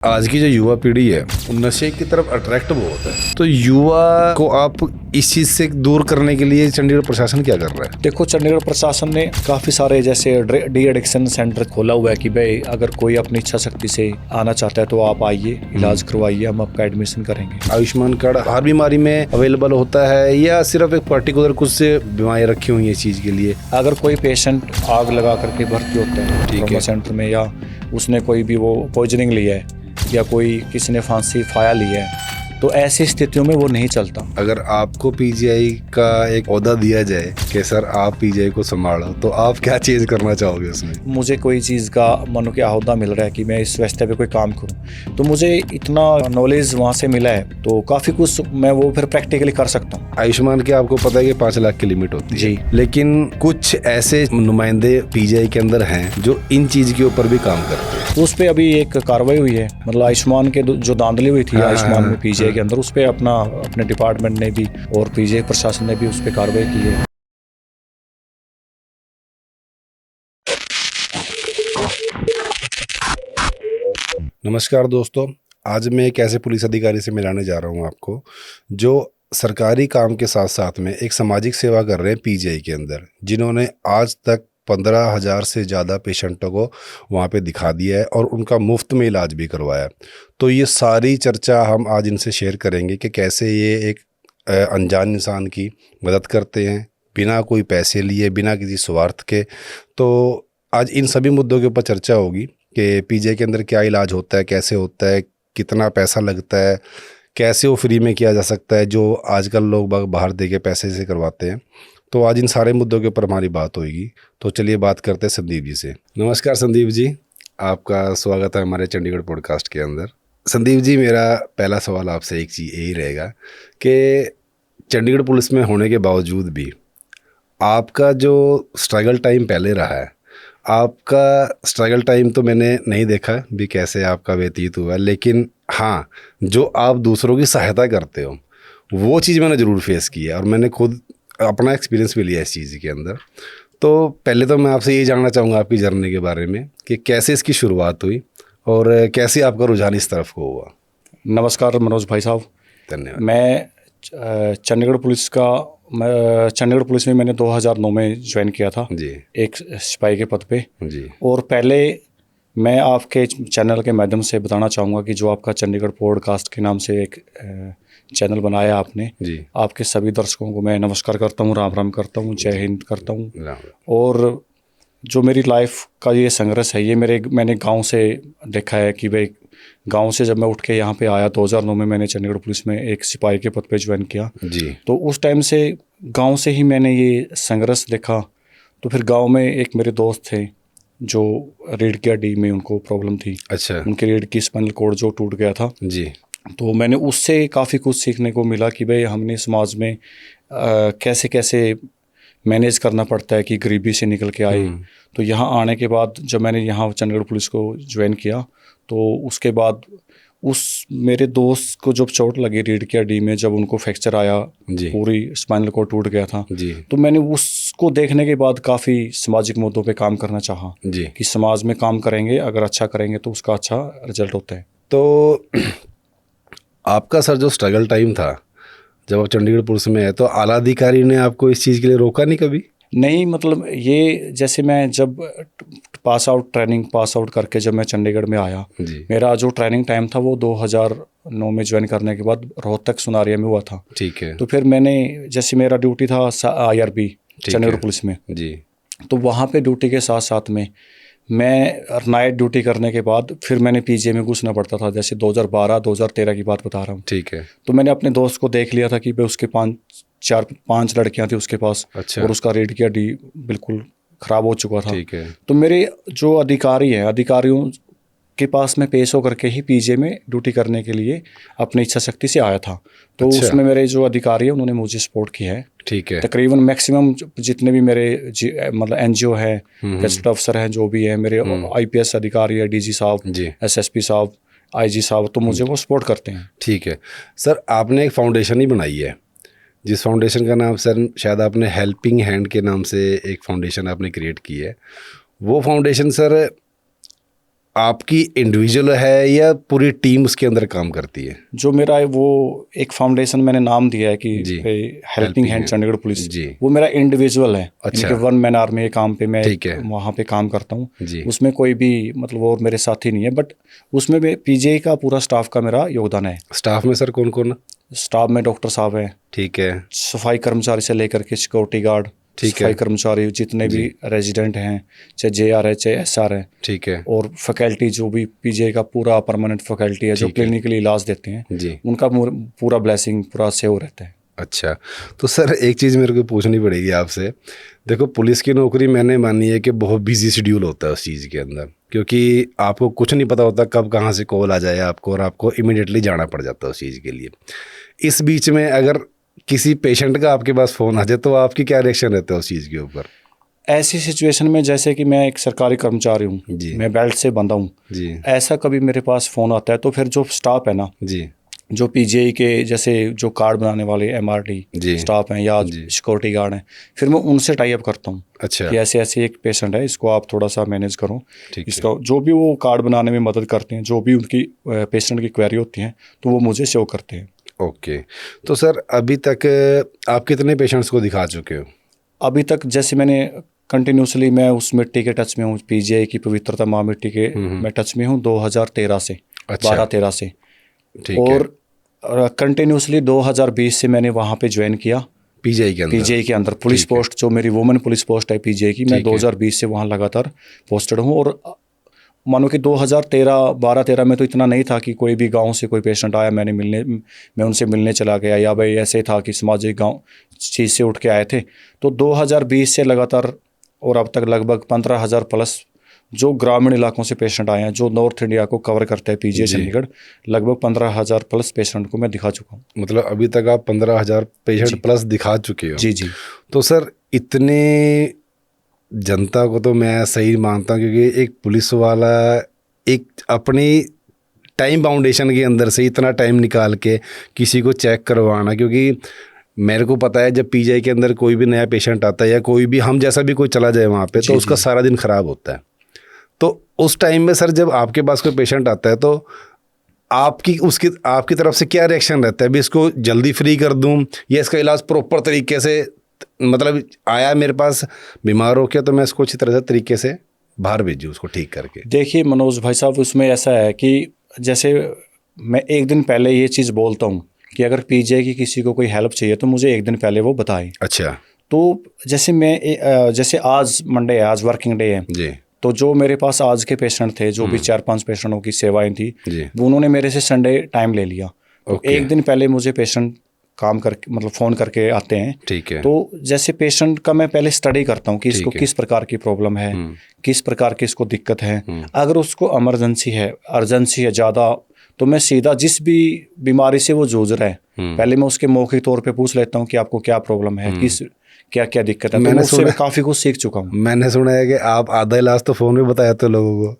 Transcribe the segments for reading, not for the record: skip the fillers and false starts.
आज की जो युवा पीढ़ी है वो नशे की तरफ अट्रैक्ट बहुत है, तो युवा को आप इस चीज़ से दूर करने के लिए चंडीगढ़ प्रशासन क्या कर रहा है? देखो, चंडीगढ़ प्रशासन ने काफ़ी सारे जैसे डी एडिक्शन सेंटर खोला हुआ है कि भाई अगर कोई अपनी इच्छा शक्ति से आना चाहता है तो आप आइए, इलाज करवाइए, हम आपका एडमिशन करेंगे। आयुष्मान कार्ड हर बीमारी में अवेलेबल होता है या सिर्फ एक पर्टिकुलर कुछ से बीमारी रखी हुई है इस चीज़ के लिए? अगर कोई पेशेंट आग लगा करके भर्ती होता है ट्रॉमा सेंटर में, या उसने कोई भी वो पॉइजनिंग लिया है या कोई किसी ने फांसी फाया ली है, तो ऐसी स्थितियों में वो नहीं चलता। अगर आपको पीजीआई का एक ओहदा दिया जाए कि सर आप पीजीआई को संभालो, तो आप क्या चेंज करना चाहोगे उसमें? मुझे कोई चीज़ का मानो कि ओहदा मिल रहा है कि मैं इस रास्ते पे कोई काम करूं, तो मुझे इतना नॉलेज वहाँ से मिला है तो काफ़ी कुछ मैं वो फिर प्रैक्टिकली कर सकता हूँ। आयुष्मान के आपको पता है कि 5 लाख की लिमिट होती है जी, लेकिन कुछ ऐसे नुमाइंदे पीजीआई के अंदर हैं जो इन चीज़ के ऊपर भी काम करते हैं। तो उस पर अभी एक कार्रवाई हुई है, मतलब आयुष्मान के जो धांधली हुई थी आयुष्मान में पीजीआई के अंदर, उस पर अपने डिपार्टमेंट ने भी और पीजीआई प्रशासन ने भी उस पर कार्रवाई की है। नमस्कार दोस्तों, आज मैं एक ऐसे पुलिस अधिकारी से मिलाने जा रहा हूँ आपको जो सरकारी काम के साथ साथ में एक सामाजिक सेवा कर रहे हैं पीजीआई के अंदर, जिन्होंने आज तक 15,000 से ज़्यादा पेशेंटों को वहाँ पे दिखा दिया है और उनका मुफ्त में इलाज भी करवाया। तो ये सारी चर्चा हम आज इनसे शेयर करेंगे कि कैसे ये एक अनजान इंसान की मदद करते हैं बिना कोई पैसे लिए, बिना किसी स्वार्थ के। तो आज इन सभी मुद्दों के ऊपर चर्चा होगी कि पीजीआई के अंदर क्या इलाज होता है, कैसे होता है, कितना पैसा लगता है, कैसे वो फ्री में किया जा सकता है जो आजकल लोग बाहर दे के पैसे से करवाते हैं। तो आज इन सारे मुद्दों के ऊपर हमारी बात होगी। तो चलिए बात करते हैं संदीप जी से। नमस्कार संदीप जी, आपका स्वागत है हमारे चंडीगढ़ पॉडकास्ट के अंदर। संदीप जी, मेरा पहला सवाल आपसे एक चीज़ यही रहेगा कि चंडीगढ़ पुलिस में होने के बावजूद भी आपका जो स्ट्रगल टाइम पहले रहा है, आपका स्ट्रगल टाइम तो मैंने नहीं देखा भी कैसे आपका व्यतीत हुआ, लेकिन हाँ, जो आप दूसरों की सहायता करते हो वो चीज़ मैंने ज़रूर फेस की है और मैंने खुद अपना एक्सपीरियंस भी लिया इस चीज़ के अंदर। तो पहले तो मैं आपसे ये जानना चाहूँगा आपकी जर्नी के बारे में कि कैसे इसकी शुरुआत हुई और कैसे आपका रुझान इस तरफ को हुआ। नमस्कार मनोज भाई साहब, धन्यवाद। मैं चंडीगढ़ पुलिस में मैंने 2009 में ज्वाइन किया था जी एक सिपाही के पद पे। जी और पहले मैं आपके चैनल के माध्यम से बताना चाहूँगा कि जो आपका चंडीगढ़ पॉडकास्ट के नाम से एक चैनल बनाया आपने, जी, आपके सभी दर्शकों को मैं नमस्कार करता हूँ, राम राम करता हूँ, जय हिंद करता हूँ। राम। और जो मेरी लाइफ का ये संघर्ष है, ये मैंने गांव से देखा है कि भाई गांव से जब मैं उठ के यहाँ पे आया 2009 में, मैंने चंडीगढ़ पुलिस में एक सिपाही के पद पे ज्वाइन किया। जी तो उस टाइम से गांव से ही मैंने ये संघर्ष देखा। तो फिर गांव में एक मेरे दोस्त थे जो रीढ़ की हड्डी में उनको प्रॉब्लम थी, अच्छा उनकी रीढ़ की स्पाइनल कॉर्ड जो टूट गया था। जी तो मैंने उससे काफ़ी कुछ सीखने को मिला कि भाई हमने समाज में कैसे कैसे मैनेज करना पड़ता है कि गरीबी से निकल के आए। तो यहाँ आने के बाद जब मैंने यहाँ चंडीगढ़ पुलिस को ज्वाइन किया, तो उसके बाद उस मेरे दोस्त को जब चोट लगी रीढ़ की हड्डी में, जब उनको फ्रैक्चर आया, जी पूरी स्पाइनल कॉर्ड टूट गया था, जी तो मैंने उसको देखने के बाद काफ़ी सामाजिक मुद्दों पे काम करना चाहा जी। कि समाज में काम करेंगे, अगर अच्छा करेंगे तो उसका अच्छा रिजल्ट होता है। तो आपका सर जो स्ट्रगल टाइम था जब आप चंडीगढ़ पुलिस में है, तो आला अधिकारी ने आपको इस चीज़ के लिए रोका नहीं कभी? नहीं, मतलब ये जैसे मैं जब ट्रेनिंग पास आउट करके जब मैं चंडीगढ़ में आया, जी मेरा जो ट्रेनिंग टाइम था वो 2009 में ज्वाइन करने के बाद रोहतक सुनारिया में हुआ था। ठीक है तो फिर मैंने, जैसे मेरा ड्यूटी था IRB चंडीगढ़ पुलिस में, जी तो वहाँ पे ड्यूटी के साथ साथ में मैं नाइट ड्यूटी करने के बाद फिर मैंने पीजीआई में घुसना पड़ता था। जैसे 2012-2013 की बात बता रहा हूँ। ठीक है। तो मैंने अपने दोस्त को देख लिया था कि भाई उसके 5 लड़कियां थी उसके पास। अच्छा। और उसका रीढ़ की हड्डी बिल्कुल ख़राब हो चुका था। ठीक है। तो मेरे जो अधिकारियों के पास में पेश होकर के ही पीजीआई में ड्यूटी करने के लिए अपनी इच्छा शक्ति से आया था। तो अच्छा। उसमें मेरे जो अधिकारी हैं उन्होंने मुझे सपोर्ट किया है। ठीक है। तकरीबन मैक्सिमम जितने भी मेरे मतलब NGO है, गेस्ट अफसर हैं, जो भी है मेरे IPS अधिकारी है, DG साहब, जी SSP साहब, IG साहब, तो मुझे वो सपोर्ट करते हैं। ठीक है सर, आपने एक फाउंडेशन ही बनाई है जिस फाउंडेशन का नाम सर शायद आपने हेल्पिंग हैंड के नाम से एक फाउंडेशन आपने क्रिएट की है। वो फाउंडेशन सर आपकी इंडिविजुअल है या पूरी टीम उसके अंदर काम करती है? जो मेरा है वो एक फाउंडेशन मैंने नाम दिया है कि जी। हेल्पिंग हैंड चंडीगढ़ पुलिस, जी। वो मेरा इंडिविजुअल है। अच्छा। इनके वन मैन आर्मी के काम पे मैं ठीक है। वहाँ पे काम करता हूँ। जी। उसमें कोई भी मतलब और मेरे साथी नहीं है, बट उसमें भी पीजीआई का पूरा स्टाफ का मेरा योगदान है। स्टाफ में सर कौन कौन? स्टाफ में डॉक्टर साहब हैं, ठीक है। सफाई कर्मचारी से लेकर के सिक्योरिटी गार्ड, ठीक सफाई है। जितने जितने भी रेजिडेंट हैं, चाहे जेआर है चाहे एसआर है, ठीक है। और फैकल्टी जो भी पीजीआई का पूरा परमानेंट फैकल्टी है जो ठीक है। क्लिनिकली इलाज देते हैं, जी। उनका पूरा ब्लेसिंग पूरा सेव रहता है। अच्छा, तो सर एक चीज़ मेरे को पूछनी पड़ेगी आपसे। देखो, पुलिस की नौकरी मैंने मानी है कि बहुत बिजी शेड्यूल होता है उस चीज़ के अंदर, क्योंकि आपको कुछ नहीं पता होता कब कहाँ से कॉल आ जाए आपको, और आपको इमीडिएटली जाना पड़ जाता है उस चीज़ के लिए। इस बीच में अगर किसी पेशेंट का आपके पास फ़ोन आ जाए तो आपकी क्या रिएक्शन रहता है उस चीज़ के ऊपर? ऐसी सिचुएशन में जैसे कि मैं एक सरकारी कर्मचारी हूँ, जी। मैं बेल्ट से बंधा हूँ, जी। ऐसा कभी मेरे पास फ़ोन आता है तो फिर जो स्टाफ है ना, जी। जो पीजीआई के जैसे जो कार्ड बनाने वाले एमआरडी जी। स्टाफ हैं या जी। सिक्योरिटी गार्ड हैं, फिर मैं उनसे टाई अप करता हूँ अच्छा। कि ऐसे ऐसे एक पेशेंट है, इसको आप थोड़ा सा मैनेज करो। ठीक है। इसका जो भी वो कार्ड बनाने में मदद करते हैं, जो भी उनकी पेशेंट की क्वेरी होती हैं, तो वो मुझे सेव करते हैं। ओके, तो सर अभी तक आप कितने पेशेंट्स को दिखा चुके हो? अभी तक जैसे मैंने कंटिन्यूसली मैं उस मिट्टी के टच में हूँ, पीजीआई की पवित्रता माँ मिट्टी के मैं टच में हूँ 2013 से। अच्छा। 12-13 से। ठीक है। और कंटिन्यूसली 2020 से मैंने वहाँ पे ज्वाइन किया पीजीआई के अंदर? पीजीआई के अंदर पुलिस पोस्ट, जो मेरी वुमेन पुलिस पोस्ट है पीजीआई की, मैं ठीक है। 2020 से वहाँ लगातार पोस्टेड हूँ। और मानो कि 2012-13 में तो इतना नहीं था कि कोई भी गांव से कोई पेशेंट आया मैं उनसे मिलने चला गया, या भाई ऐसे था कि सामाजिक गांव चीज़ से उठ के आए थे। तो 2020 से लगातार और अब तक लगभग 15,000 प्लस जो ग्रामीण इलाकों से पेशेंट आए हैं, जो नॉर्थ इंडिया को कवर करता है पीजीआई जी। चंडीगढ़, लगभग 15,000 प्लस पेशेंट को मैं दिखा चुका हूँ। मतलब अभी तक आप 15,000 पेशेंट प्लस दिखा चुके हो? जी जी। तो सर इतने जनता को तो मैं सही मानता हूँ, क्योंकि एक पुलिस वाला एक अपनी टाइम बाउंडेशन के अंदर से इतना टाइम निकाल के किसी को चेक करवाना, क्योंकि मेरे को पता है जब पीजीआई के अंदर कोई भी नया पेशेंट आता है या कोई भी हम जैसा भी कोई चला जाए वहाँ पे, तो उसका सारा दिन खराब होता है। तो उस टाइम में सर जब आपके पास कोई पेशेंट आता है तो आपकी तरफ से क्या रिएक्शन रहता है? भी इसको जल्दी फ्री कर दूं या इसका इलाज प्रॉपर तरीके से, मतलब आया मेरे पास बीमार हो गया तो मैं इसको अच्छी तरह से तरीके से बाहर भेजूँ उसको ठीक करके? देखिए मनोज भाई साहब, उसमें ऐसा है कि जैसे मैं एक दिन पहले ये चीज़ बोलता हूँ कि अगर पीजीआई की किसी को कोई हेल्प चाहिए तो मुझे एक दिन पहले वो बताएं। अच्छा। तो जैसे आज मंडे है, आज वर्किंग डे है जी। तो जो मेरे पास आज के पेशेंट थे, जो भी 4-5 पेशेंटों की सेवाएं थी, जी। वो उन्होंने मेरे से संडे टाइम ले लिया। तो ओके। एक दिन पहले मुझे पेशेंट काम करके मतलब फ़ोन करके आते हैं। ठीक है। तो जैसे पेशेंट का मैं पहले स्टडी करता हूँ कि इसको किस प्रकार की प्रॉब्लम है, किस प्रकार की इसको दिक्कत है। अगर उसको इमरजेंसी है, अर्जेंसी है ज़्यादा, तो मैं सीधा जिस भी बीमारी से वो जूझ रहा है, पहले मैं उसके मौखिक तौर पे पूछ लेता हूँ कि आपको क्या प्रॉब्लम है, क्या क्या दिक्कत है। तो मैं उससे काफ़ी कुछ सीख चुका हूँ। मैंने सुना है कि आप आधा इलाज तो फ़ोन में बताया तो लोगों को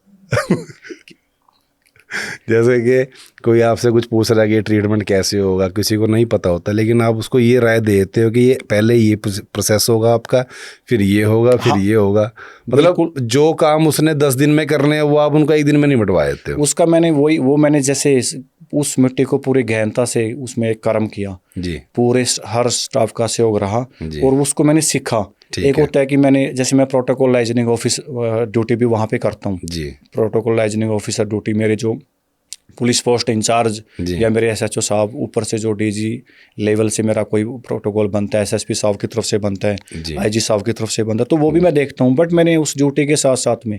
जैसे कि कोई आपसे कुछ पूछ रहा है कि ट्रीटमेंट कैसे होगा, किसी को नहीं पता होता, लेकिन आप उसको ये राय देते हो कि ये पहले ये प्रोसेस होगा आपका, फिर ये होगा, फिर ये होगा। मतलब जो काम उसने 10 दिन में करने हैं वो आप उनका एक दिन में निपटवा देते हो। उसका मैंने मैंने जैसे उस मिट्टी को पूरी गहनता से उसमें एक कर्म किया जी, पूरे हर स्टाफ का सहयोग रहा और उसको मैंने सीखा। एक होता है कि मैं प्रोटोकॉल लाइजनिंग ऑफिस ड्यूटी भी वहाँ पे करता हूँ जी। प्रोटोकॉल लाइजनिंग ऑफिसर ड्यूटी मेरे जो पुलिस पोस्ट इंचार्ज या मेरे एसएचओ साहब, ऊपर से जो डीजी लेवल से मेरा कोई प्रोटोकॉल बनता है, एसएसपी साहब की तरफ से बनता है, आईजी साहब की तरफ से बनता है, तो वो भी मैं देखता हूँ। बट मैंने उस ड्यूटी के साथ साथ में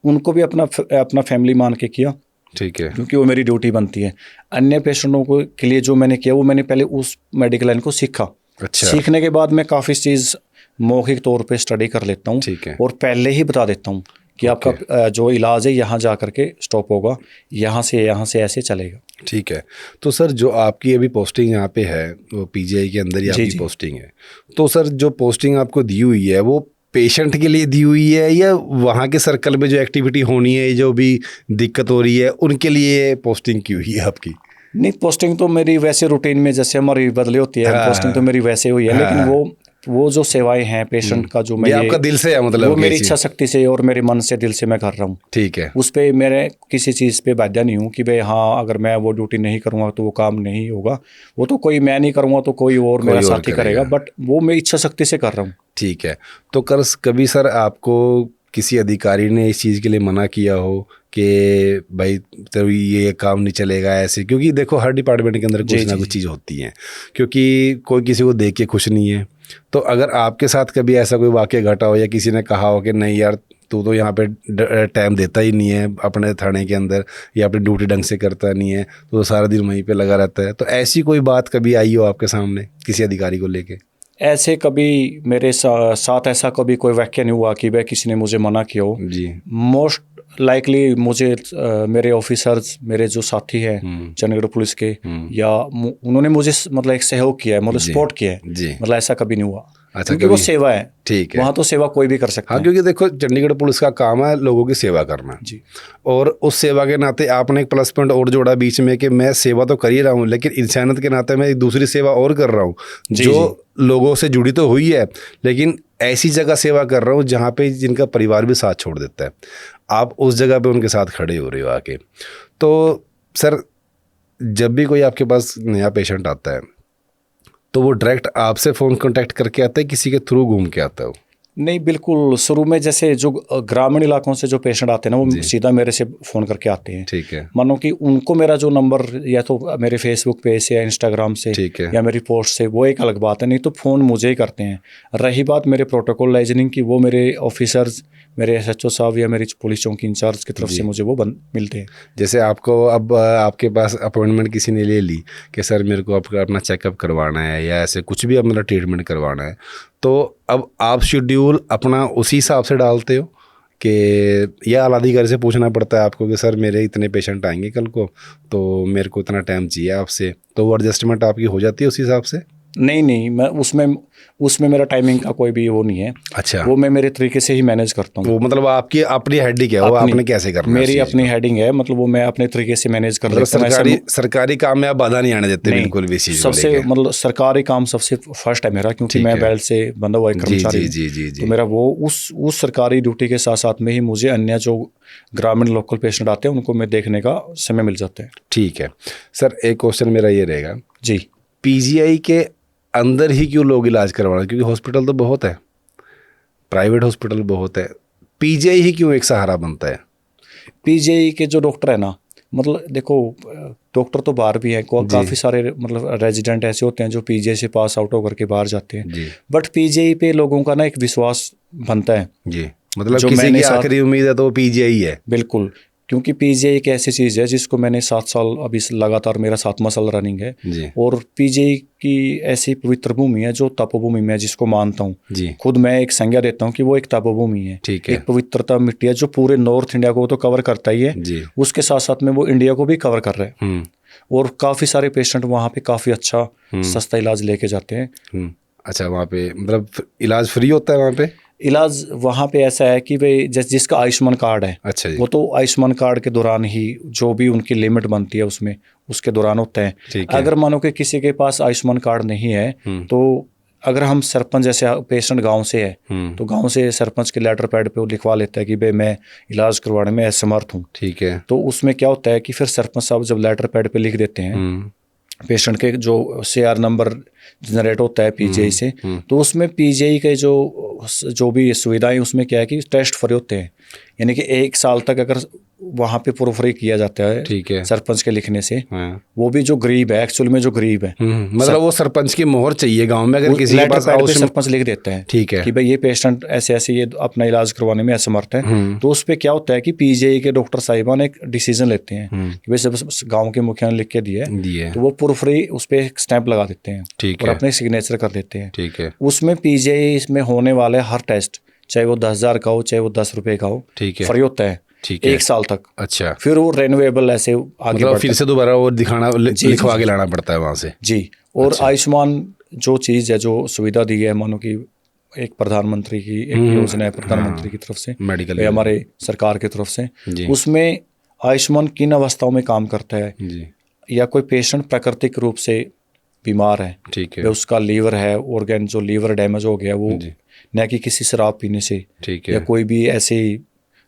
उनको भी अपना फैमिली मान के किया, ठीक है, क्योंकि वो मेरी ड्यूटी बनती है। अन्य पेशेंटों को के लिए जो मैंने किया वो मैंने पहले उस मेडिकल लाइन को सीखा। अच्छा। सीखने के बाद मैं काफ़ी चीज़ मौखिक तौर पे स्टडी कर लेता हूँ और पहले ही बता देता हूँ कि आपका जो इलाज है यहाँ जा करके स्टॉप होगा, यहाँ से ऐसे चलेगा। ठीक है। तो सर जो आपकी अभी पोस्टिंग यहाँ पे है वो पीजीआई के अंदर ही आपकी पोस्टिंग है, तो सर जो पोस्टिंग आपको दी हुई है वो पेशेंट के लिए दी हुई है या वहाँ के सर्कल में जो एक्टिविटी होनी है, जो भी दिक्कत हो रही है उनके लिए पोस्टिंग की हुई है आपकी? नहीं, पोस्टिंग तो मेरी वैसे रूटीन में जैसे हमारी बदली होती है, पोस्टिंग तो मेरी वैसे हुई है, लेकिन वो वो जो सेवाएं हैं पेशेंट का जो मैं ये आपका दिल से है मतलब वो कि मेरी ऐसी- इच्छा शक्ति से और मेरे मन से दिल से मैं कर रहा हूँ। ठीक है। उस पे मेरे किसी चीज़ पे बाध्य नहीं हूँ कि भाई हाँ अगर मैं वो ड्यूटी नहीं करूँगा तो वो काम नहीं होगा। वो तो कोई मैं नहीं करूँगा तो कोई और मेरा कोई और साथी करेगा, बट वो मैं इच्छा शक्ति से कर रहा हूँ। ठीक है। तो कभी सर आपको किसी अधिकारी ने इस चीज़ के लिए मना किया हो कि भाई तो ये काम नहीं चलेगा ऐसे, क्योंकि देखो हर डिपार्टमेंट के अंदर कुछ ना कुछ चीज़ होती है, क्योंकि कोई किसी को देख के खुश नहीं है। तो अगर आपके साथ कभी ऐसा कोई वाक़या घटा हो या किसी ने कहा हो कि नहीं यार तू तो यहाँ पे टाइम देता ही नहीं है अपने थाने के अंदर या अपनी ड्यूटी ढंग से करता नहीं है, तो सारा दिन वहीं पे लगा रहता है, तो ऐसी कोई बात कभी आई हो आपके सामने किसी अधिकारी को लेके? ऐसे कभी मेरे साथ ऐसा कभी कोई वाक्य नहीं हुआ कि भाई किसी ने मुझे मना किया हो जी। मोस्ट लाइकली मुझे मेरे ऑफिसर्स मेरे जो साथी हैं चंडीगढ़ पुलिस के या उन्होंने मुझे मतलब एक सहयोग किया है, मतलब सपोर्ट किया है जी। मतलब ऐसा कभी नहीं हुआ। अच्छा, क्योंकि वो सेवा है। ठीक है। वहाँ तो सेवा कोई भी कर सकता हाँ, है। क्योंकि देखो चंडीगढ़ पुलिस का काम है लोगों की सेवा करना जी। और उस सेवा के नाते आपने एक प्लस पॉइंट और जोड़ा बीच में कि मैं सेवा तो कर ही रहा हूँ लेकिन इंसानियत के नाते मैं एक दूसरी सेवा और कर रहा हूँ जो लोगों से जुड़ी तो हुई है, लेकिन ऐसी जगह सेवा कर रहा हूँ जहाँ पे जिनका परिवार भी साथ छोड़ देता है। आप उस जगह पे उनके साथ खड़े हो रहे हो आके। तो सर जब भी कोई आपके पास नया पेशेंट आता है तो वो डायरेक्ट आपसे फ़ोन कांटेक्ट करके आता है, किसी के थ्रू घूम के आता है? नहीं, बिल्कुल शुरू में जैसे जो ग्रामीण इलाकों से जो पेशेंट आते हैं ना वो सीधा मेरे से फ़ोन करके आते हैं। ठीक है। मानो कि उनको मेरा जो नंबर या तो मेरे फेसबुक पेज से या इंस्टाग्राम से या मेरी पोस्ट से, वो एक अलग बात है, नहीं तो फ़ोन मुझे ही करते हैं। रही बात मेरे प्रोटोकॉल लाइजनिंग की, वो मेरे ऑफिसर्स मेरे SHO साहब या मेरी पुलिस चौकी इंचार्ज की तरफ से मुझे वो मिलते हैं। जैसे आपको अब आपके पास अपॉइंटमेंट किसी ने ले ली कि सर मेरे को आपका अपना चेकअप करवाना है या ऐसे कुछ भी अपना ट्रीटमेंट करवाना है, तो अब आप शेड्यूल अपना उसी हिसाब से डालते हो कि या आलाधिकारी से पूछना पड़ता है आपको कि सर मेरे इतने पेशेंट आएंगे कल को तो मेरे को इतना टाइम चाहिए आपसे, तो वो एडजस्टमेंट आपकी हो जाती है उस हिसाब से? नहीं, मैं उसमें मेरा टाइमिंग का कोई भी वो नहीं है। अच्छा। वो मैं मेरे तरीके से ही मैनेज करता हूँ। वो मतलब आपकी अपनी हेडिंग है, वो आपने कैसे करना है? मेरी अपनी हेडिंग है, मतलब वो मैं अपने तरीके से मैनेज कर लेता हूँ। सरकारी काम में आप बाधा नहीं आने देते बिल्कुल भी चीज़? सबसे मतलब सरकारी काम सबसे फर्स्ट है मेरा, क्योंकि मैं बेल्ट से बंधा हुआ कर्मचारी हूँ। जी। तो मेरा वो उस सरकारी ड्यूटी के साथ साथ में ही मुझे अन्य जो ग्रामीण लोकल पेशेंट आते हैं उनको मैं देखने का समय मिल जाता है। ठीक है सर, एक क्वेश्चन मेरा ये रहेगा जी, PGI के अंदर ही क्यों लोग इलाज करवाना? क्योंकि हॉस्पिटल तो बहुत है, प्राइवेट हॉस्पिटल बहुत है, PGI ही क्यों एक सहारा बनता है? PGI के जो डॉक्टर है ना, मतलब देखो डॉक्टर तो बाहर भी हैं, काफ़ी सारे मतलब रेजिडेंट ऐसे होते हैं जो PGI से पास आउट होकर के बाहर जाते हैं, बट PGI पे लोगों का ना एक विश्वास बनता है जी। मतलब किसी की आखिरी उम्मीद है तो वो PGI है। बिल्कुल, क्योंकि PGI एक ऐसी चीज़ है जिसको मैंने 7 साल अभी लगातार मेरा 7वां साल रनिंग है जी। और PGI की ऐसी पवित्र भूमि है जो तपोभूमि में जिसको मानता हूँ जी। खुद मैं एक संज्ञा देता हूँ कि वो एक तपोभूमि है। ठीक है। एक पवित्रता मिट्टी है जो पूरे नॉर्थ इंडिया को तो कवर करता ही है जी। उसके साथ साथ में वो इंडिया को भी कवर कर रहा है और काफ़ी सारे पेशेंट वहाँ पे काफ़ी अच्छा सस्ता इलाज लेके जाते हैं। अच्छा, वहाँ पे मतलब इलाज फ्री होता है? वहाँ पे इलाज वहाँ पे ऐसा है कि भाई जिसका आयुष्मान कार्ड है, अच्छा जी, वो तो आयुष्मान कार्ड के दौरान ही जो भी उनकी लिमिट बनती है उसमें उसके दौरान होता है। अगर मानो कि किसी के पास आयुष्मान कार्ड नहीं है तो अगर हम सरपंच, जैसे पेशेंट गांव से है तो गांव से सरपंच के लेटर पैड पे वो लिखवा लेता है कि भाई मैं इलाज करवाने में असमर्थ हूँ। ठीक है। तो उसमें क्या होता है कि फिर सरपंच साहब जब लेटर पैड पे लिख देते हैं पेशेंट के जो CR नंबर जनरेट होता है PGI से, तो उसमें PGI के जो भी सुविधाएं उसमें क्या है कि टेस्ट फ्री होते हैं, यानी कि 1 साल तक अगर वहाँ पे प्रूफ फ्री किया जाता है। ठीक है। सरपंच के लिखने से वो भी जो गरीब है, एक्चुअल में जो गरीब है, मतलब वो सरपंच की मोहर चाहिए गांव में, अगर किसी के पास सरपंच लिख देते हैं ठीक है कि भाई ये पेशेंट ऐसे ऐसे ये अपना इलाज करवाने में असमर्थ है, तो उस पर क्या होता है कि PGI के डॉक्टर साहिबान एक डिसीजन लेते हैं कि भाई सब गाँव के मुखिया ने लिख के दिए तो वो प्रूफ फ्री उस पर एक स्टैंप लगा देते हैं और अपने सिग्नेचर कर देते हैं। ठीक है। उसमें PGI में होने वाले हर टेस्ट, चाहे वो 10,000 का हो चाहे वो 10 रुपए का हो, फ्री होता है 1 साल तक। अच्छा। फिर वो रेन्यूएबल ऐसे आगे मतलब फिर से दोबारा वो लिखवा के लाना पड़ता है वहाँ से? जी। और आयुष्मान जो चीज़ है, जो सुविधा दी है, मानो कि एक प्रधानमंत्री की एक योजना है प्रधानमंत्री की तरफ से, मेडिकल हमारे सरकार की तरफ से, उसमें आयुष्मान किन अवस्थाओं में काम करता है, या कोई पेशेंट प्राकृतिक रूप से बीमार है, ठीक या है, उसका लीवर है, ऑर्गन जो लीवर डैमेज हो गया वो जी, न कि किसी शराब पीने से ठीक या है। कोई भी ऐसे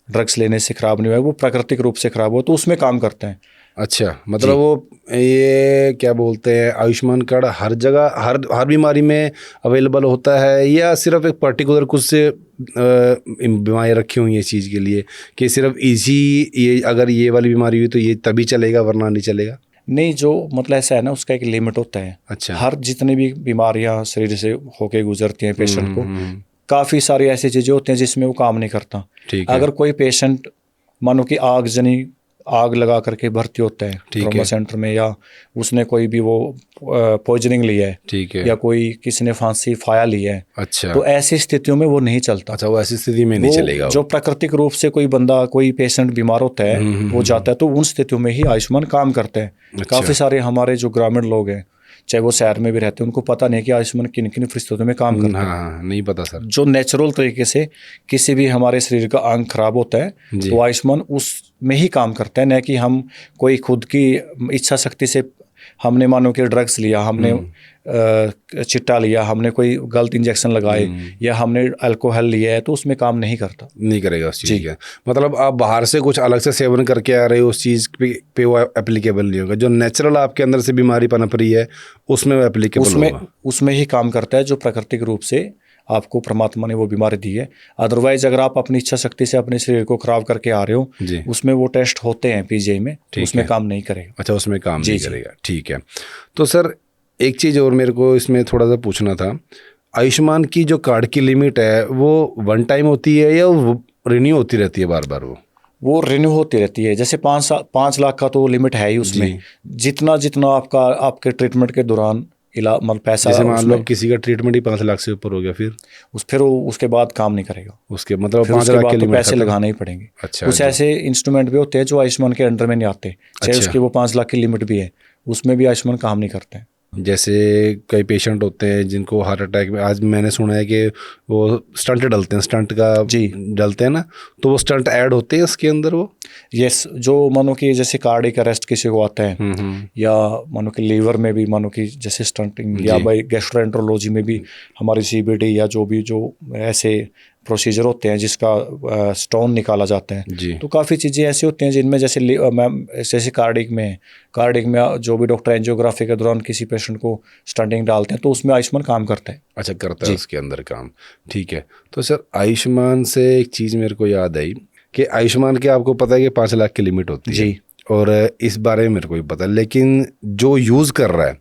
ड्रग्स लेने से खराब नहीं हुआ, वो प्राकृतिक रूप से खराब हो, तो उसमें काम करता है। अच्छा, मतलब वो ये क्या बोलते हैं, आयुष्मान कार्ड हर जगह हर बीमारी में अवेलेबल होता है, या सिर्फ एक पर्टिकुलर कुछ से बीमारी रखी हुई है इस चीज़ के लिए कि सिर्फ इसी ये अगर ये वाली बीमारी हुई तो ये तभी चलेगा वरना नहीं चलेगा? नहीं, जो मतलब ऐसा है ना, उसका एक लिमिट होता है। अच्छा। हर जितनी भी बीमारियां शरीर से होके गुजरती हैं पेशेंट को, हम्म, काफ़ी सारी ऐसी चीज़ें होती हैं जिसमें वो काम नहीं करता। ठीक है, अगर कोई पेशेंट मानो कि आग लगा करके भर्ती होता है ठीक ट्रॉमा है, सेंटर में, या उसने कोई भी वो पॉइजनिंग लिया है, ठीक है, या कोई किसी ने फांसी फाया लिया है, अच्छा, तो ऐसी स्थितियों में वो नहीं चलता। अच्छा, वो ऐसी स्थिति में नहीं वो चलेगा जो प्राकृतिक रूप से कोई बंदा, कोई पेशेंट बीमार होता है, वो जाता है, तो उन स्थितियों में ही आयुष्मान काम करता है। अच्छा। काफ़ी सारे हमारे जो ग्रामीण लोग हैं, चाहे वो शहर में भी रहते हैं, उनको पता नहीं कि आयुष्मान किन किन परिस्थितियों में काम करता है। हाँ, नहीं पता सर। जो नेचुरल तरीके से किसी भी हमारे शरीर का अंग खराब होता है, जी। तो आयुष्मान उसमें ही काम करता है, न कि हम कोई खुद की इच्छा शक्ति से हमने मानो कि ड्रग्स लिया, हमने चिट्टा लिया, हमने कोई गलत इंजेक्शन लगाए, या हमने अल्कोहल लिया है, तो उसमें काम नहीं करता। नहीं करेगा उस चीज़ का। मतलब आप बाहर से कुछ अलग से सेवन करके आ रहे हो, उस चीज़ पे वो एप्लीकेबल नहीं होगा। जो नेचुरल आपके अंदर से बीमारी पनप रही है उसमें वो एप्लीकेबल होगा। उसमें ही काम करता है जो प्राकृतिक रूप से आपको परमात्मा ने वो बीमारी दी है। अदरवाइज अगर आप अपनी इच्छा शक्ति से अपने शरीर को खराब करके आ रहे हो, जी, उसमें वो टेस्ट होते हैं पीजीआई में, तो उसमें काम नहीं करेगा। अच्छा, उसमें काम नहीं करेगा, ठीक है। तो सर एक चीज़ और मेरे को इसमें थोड़ा सा पूछना था, आयुष्मान की जो कार्ड की लिमिट है वो वन टाइम होती है या रिन्यू होती रहती है बार बार? वो रिन्यू होती रहती है। जैसे 5 लाख का तो लिमिट है ही उसमें, जितना जितना आपके ट्रीटमेंट के दौरान मतलब पैसा, जैसे मान लो किसी का ट्रीटमेंट ही 5 लाख से ऊपर हो गया, फिर उसके बाद काम नहीं करेगा। उसके मतलब फिर 5 उसके लाख बाद के तो लिमिट पैसे लगाने ही पड़ेंगे। अच्छा, कुछ ऐसे इंस्ट्रूमेंट भी होते हैं जो आयुष्मान के अंडर में नहीं आते, चाहे अच्छा। उसकी वो 5 लाख की लिमिट भी है, उसमें भी आयुष्मान काम नहीं करते हैं। जैसे कई पेशेंट होते हैं जिनको हार्ट अटैक में, आज मैंने सुना है कि वो स्टंट डलते हैं, स्टंट का जी डलते हैं ना, तो वो स्टंट ऐड होते हैं इसके अंदर वो? यस, जो मानो कि जैसे कार्डियक अरेस्ट किसी को आता है, या मानो कि लीवर में भी मानो कि जैसे स्टंटिंग, या भाई गैस्ट्रोएंटरोलॉजी में भी हमारी सीबीडी या जो ऐसे प्रोसीजर होते हैं जिसका स्टोन निकाला जाता है, जी, तो काफ़ी चीज़ें ऐसी होती हैं जिनमें जैसे कार्डियक में जो भी डॉक्टर एंजियोग्राफी के दौरान किसी पेशेंट को स्टंटिंग डालते हैं, तो उसमें आयुष्मान काम करता है। अच्छा, करता है उसके अंदर काम, ठीक है। तो सर आयुष्मान से एक चीज़ मेरे को याद आई कि आयुष्मान के आपको पता है कि 5 लाख की लिमिट होती है जी, और इस बारे में मेरे को भी पता है, लेकिन जो यूज़ कर रहा है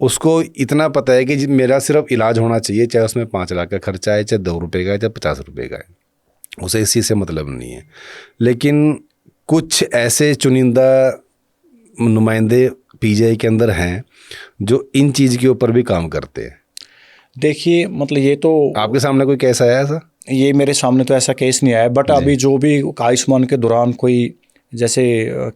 उसको इतना पता है कि मेरा सिर्फ इलाज होना चाहिए, चाहे उसमें 5 लाख का खर्चा है, चाहे 2 रुपये का है, चाहे 50 रुपये का है, उसे इस चीज़ से मतलब नहीं है। लेकिन कुछ ऐसे चुनिंदा नुमाइंदे पीजीआई के अंदर हैं जो इन चीज़ के ऊपर भी काम करते हैं। देखिए मतलब ये तो आपके सामने कोई केस आया ऐसा? ये मेरे सामने तो ऐसा केस नहीं आया, बट अभी जो भी आयुष्मान के दौरान कोई जैसे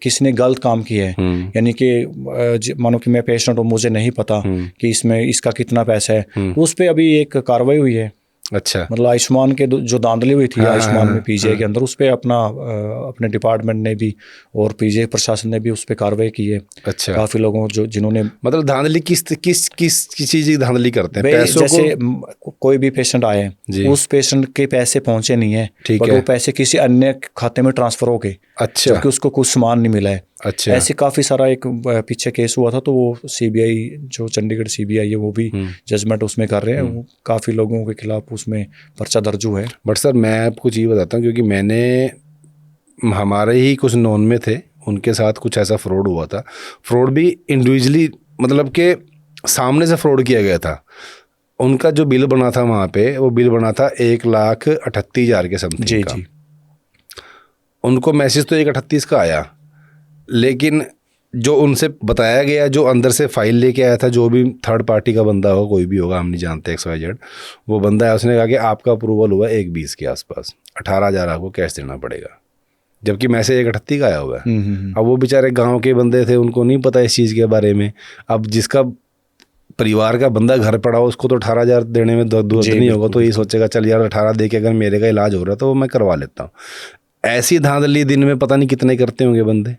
किसी ने गलत काम किया है, यानी कि मानो कि मैं पेशेंट हूँ, मुझे नहीं पता कि इसमें इसका कितना पैसा है, तो उस पर अभी एक कार्रवाई हुई है। अच्छा, मतलब आयुष्मान के जो धांधली हुई थी आयुष्मान में पीजीआई के अंदर, उस पर अपने डिपार्टमेंट ने भी और पीजीआई प्रशासन ने भी उस पर कार्रवाई की है। अच्छा, काफ़ी लोगों जिन्होंने मतलब धांधली किस चीज़ की धांधली करते हैं? पैसों जैसे को? कोई भी पेशेंट आए, उस पेशेंट के पैसे पहुंचे नहीं है, ठीक बट है, वो पैसे किसी अन्य खाते में ट्रांसफर हो गए, अच्छा, जबकि उसको कुछ सामान नहीं मिला है। अच्छा, ऐसे काफ़ी सारा एक पीछे केस हुआ था, तो वो सीबीआई जो चंडीगढ़ सीबीआई है वो भी जजमेंट उसमें कर रहे हैं, वो काफ़ी लोगों के खिलाफ उसमें पर्चा दर्ज हुआ है। बट सर मैं आपको चीज़ बताता हूँ, क्योंकि हमारे ही कुछ नॉन में थे, उनके साथ कुछ ऐसा फ्रॉड हुआ था। फ्रॉड भी इंडिविजुअली, मतलब कि सामने से फ्रॉड किया गया था। उनका जो बिल बना था वहाँ पे, वो बिल बना था 1,38,000 के समथिंग जी का। जी, उनको मैसेज तो 1,38 का आया, लेकिन जो उनसे बताया गया, जो अंदर से फाइल लेके आया था, जो भी थर्ड पार्टी का बंदा होगा, कोई भी होगा, हम नहीं जानते, XYZ वो बंदा है, उसने कहा कि आपका अप्रूवल हुआ 1,20 के आसपास, 18,000 आपको कैश देना पड़ेगा, जबकि मैसेज 1,38 का आया हुआ है। अब वो बेचारे गांव के बंदे थे, उनको नहीं पता इस चीज़ के बारे में। अब जिसका परिवार का बंदा घर पड़ा हो, उसको तो 18,000 देने में दर्द नहीं होगा, तो ये सोचेगा चल यार 18 दे के अगर मेरे का इलाज हो रहा है तो वो मैं करवा लेता हूँ। ऐसी धांधली दिन में पता नहीं कितने करते होंगे बंदे।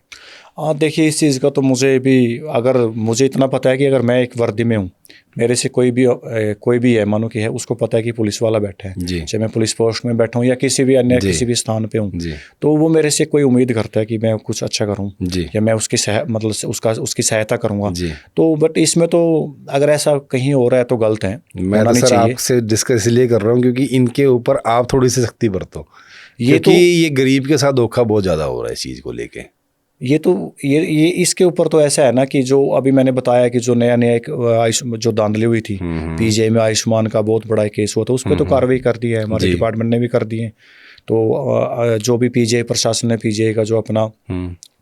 हाँ, देखिए इस चीज़ का तो मुझे भी, अगर मुझे इतना पता है कि अगर मैं एक वर्दी में हूँ, मेरे से कोई भी है, मानो कि है, उसको पता है कि पुलिस वाला बैठा है, जी चाहे मैं पुलिस पोस्ट में बैठा हूँ या किसी भी अन्य जी किसी भी स्थान पे हूँ, जी तो वो मेरे से कोई उम्मीद करता है कि मैं कुछ अच्छा करूँ जी या मैं उसकी मतलब उसकी सहायता करूँगा। जी। तो बट इसमें तो अगर ऐसा कहीं हो रहा है तो गलत है, मैं होना तो नहीं सर चाहिए। आपसे डिस्कस इसलिए कर रहा हूँ क्योंकि इनके ऊपर आप थोड़ी सी सख्ती बरतो, ये क्योंकि तो ये गरीब के साथ धोखा बहुत ज़्यादा हो रहा है इस चीज़ को लेके। ये तो ये इसके ऊपर तो ऐसा है ना कि जो अभी मैंने बताया कि जो नया एक जो धांधली हुई थी पीजीआई में, आयुष्मान का बहुत बड़ा केस हुआ था, उस पर तो कार्रवाई कर दी है, हमारे जी डिपार्टमेंट ने भी कर दी है। तो जो भी पीजीआई प्रशासन ने, पीजीआई का जो अपना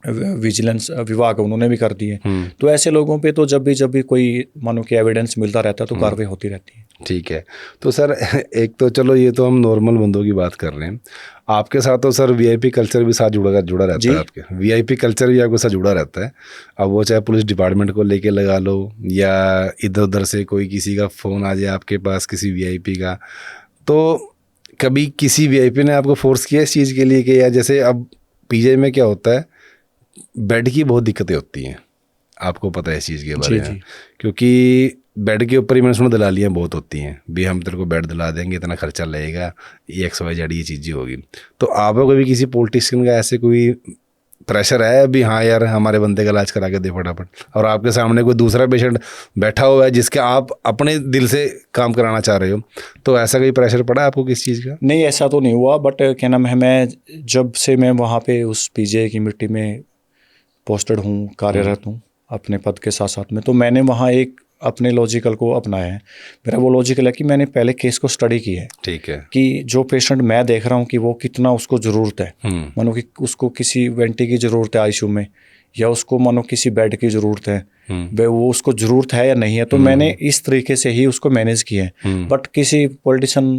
विजिलेंस विभाग है, उन्होंने भी कर दी है। तो ऐसे लोगों पे तो जब भी कोई मानो कि एविडेंस मिलता रहता है तो कार्रवाई होती रहती है। ठीक है। तो सर एक तो चलो ये तो हम नॉर्मल बंदों की बात कर रहे हैं, आपके साथ तो सर वीआईपी कल्चर भी साथ जुड़ा रहता जी है, आपके वीआईपी कल्चर भी आपके साथ जुड़ा रहता है। अब वो चाहे पुलिस डिपार्टमेंट को लेके लगा लो या इधर उधर से कोई किसी का फ़ोन आ जाए आपके पास किसी वीआईपी का, तो कभी किसी वीआईपी ने आपको फोर्स किया इस चीज़ के लिए कि या जैसे अब पीजीआई में क्या होता है, बेड की बहुत दिक्कतें होती हैं, आपको पता है इस चीज़ के बारे जी में, जी। क्योंकि बेड के ऊपर ही मैंने सुना दलालियाँ बहुत होती हैं, भी हम तेरे को बेड दिला देंगे, इतना खर्चा लगेगा, ये XYZ ये चीज़ें होगी। तो आपको कभी किसी पॉलिटिशियन का ऐसे कोई प्रेशर है अभी, हाँ यार हमारे बंदे का इलाज करा के दे फटाफट, और आपके सामने कोई दूसरा पेशेंट बैठा हुआ है जिसके आप अपने दिल से काम कराना चाह रहे हो, तो ऐसा कोई प्रेशर पड़ा है आपको किस चीज़ का? नहीं, ऐसा तो नहीं हुआ, बट क्या नाम है, मैं जब से मैं वहाँ पे उस पीजीआई की मिट्टी में पोस्टेड हूँ, कार्यरत हूँ अपने पद के साथ साथ में, तो मैंने वहाँ एक अपने लॉजिकल को अपनाया है। मेरा वो लॉजिकल है कि मैंने पहले केस को स्टडी किया है ठीक है। कि जो पेशेंट मैं देख रहा हूँ कि वो कितना उसको ज़रूरत है, मानो कि उसको किसी वेंटी की ज़रूरत है आईसीयू में, या उसको मानो किसी बेड की ज़रूरत है, भाई वो उसको ज़रूरत है या नहीं है, तो मैंने इस तरीके से ही उसको मैनेज किया है। बट किसी पॉलिटिशियन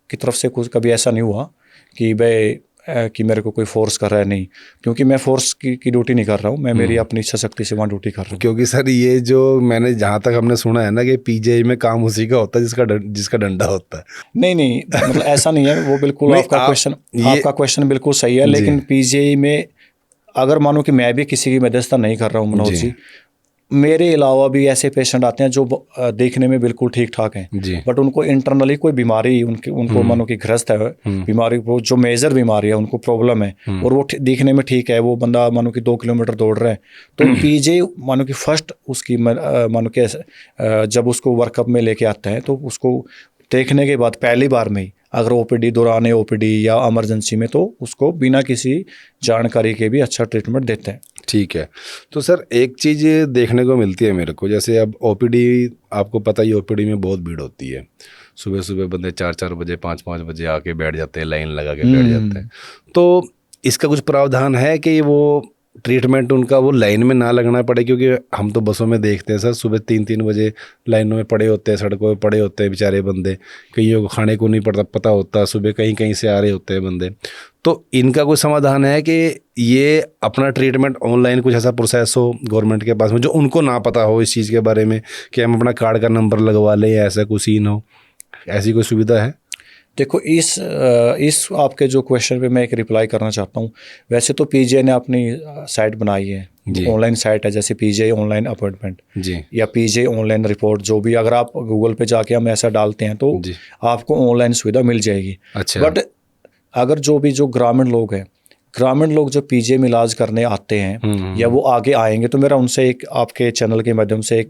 की तरफ से कुछ कभी ऐसा नहीं हुआ कि भाई कि मेरे को कोई फोर्स कर रहा है, नहीं, क्योंकि मैं फोर्स की ड्यूटी नहीं कर रहा हूँ, मैं मेरी अपनी इच्छा शक्ति से वहाँ ड्यूटी कर रहा हूँ। क्योंकि सर ये जो मैंने जहाँ तक हमने सुना है ना कि पीजीआई में काम उसी का होता है जिसका डंडा होता है। नहीं, मतलब ऐसा नहीं है, वो बिल्कुल नहीं, आपका क्वेश्चन बिल्कुल सही है, लेकिन पीजीआई में अगर मानो कि मैं भी किसी की मध्यस्थता नहीं कर रहा हूँ मनोज जी, मेरे अलावा भी ऐसे पेशेंट आते हैं जो देखने में बिल्कुल ठीक ठाक हैं, बट उनको इंटरनली कोई बीमारी, उनको मानो कि ग्रस्त है बीमारी, वो जो मेजर बीमारी है, उनको प्रॉब्लम है, और वो दिखने में ठीक है, वो बंदा मानो कि 2 किलोमीटर दौड़ रहा है, तो पीजीआई मानो कि फर्स्ट उसकी मानो कि जब उसको वर्कअप में लेके आता है तो उसको देखने के बाद पहली बार में ही, अगर ओपीडी दौरान ओपीडी या इमरजेंसी में, तो उसको बिना किसी जानकारी के भी अच्छा ट्रीटमेंट देते हैं। ठीक है। तो सर एक चीज़ देखने को मिलती है मेरे को, जैसे अब ओपीडी, आपको पता ही ओपीडी में बहुत भीड़ होती है, सुबह सुबह बंदे 4-4 बजे 5-5 बजे आके बैठ जाते हैं, लाइन लगा के बैठ जाते हैं, तो इसका कुछ प्रावधान है कि वो ट्रीटमेंट उनका वो लाइन में ना लगना पड़े? क्योंकि हम तो बसों में देखते हैं सर, सुबह 3-3 बजे लाइनों में पड़े होते हैं, सड़कों में पड़े होते हैं बेचारे बंदे, कईयों को खाने को नहीं पता होता, सुबह कहीं कहीं से आ रहे होते हैं बंदे, तो इनका कोई समाधान है कि ये अपना ट्रीटमेंट ऑनलाइन कुछ ऐसा प्रोसेस हो गवर्नमेंट के पास में जो उनको ना पता हो इस चीज़ के बारे में, कि हम अपना कार्ड का नंबर लगवा लें या ऐसा कुछ सीन हो, ऐसी कोई सुविधा है? देखो, इस आपके जो क्वेश्चन पे मैं एक रिप्लाई करना चाहता हूँ। वैसे तो पीजीआई ने अपनी साइट बनाई है, ऑनलाइन साइट है, जैसे पीजीआई ऑनलाइन अपॉइंटमेंट या पीजीआई ऑनलाइन रिपोर्ट, जो भी अगर आप गूगल पे जाके हम ऐसा डालते हैं तो आपको ऑनलाइन सुविधा मिल जाएगी। अच्छा। बट अगर जो ग्रामीण लोग हैं, ग्रामीण लोग जो पीजीआई में इलाज करने आते हैं या वो आगे आएंगे, तो मेरा उनसे एक आपके चैनल के माध्यम से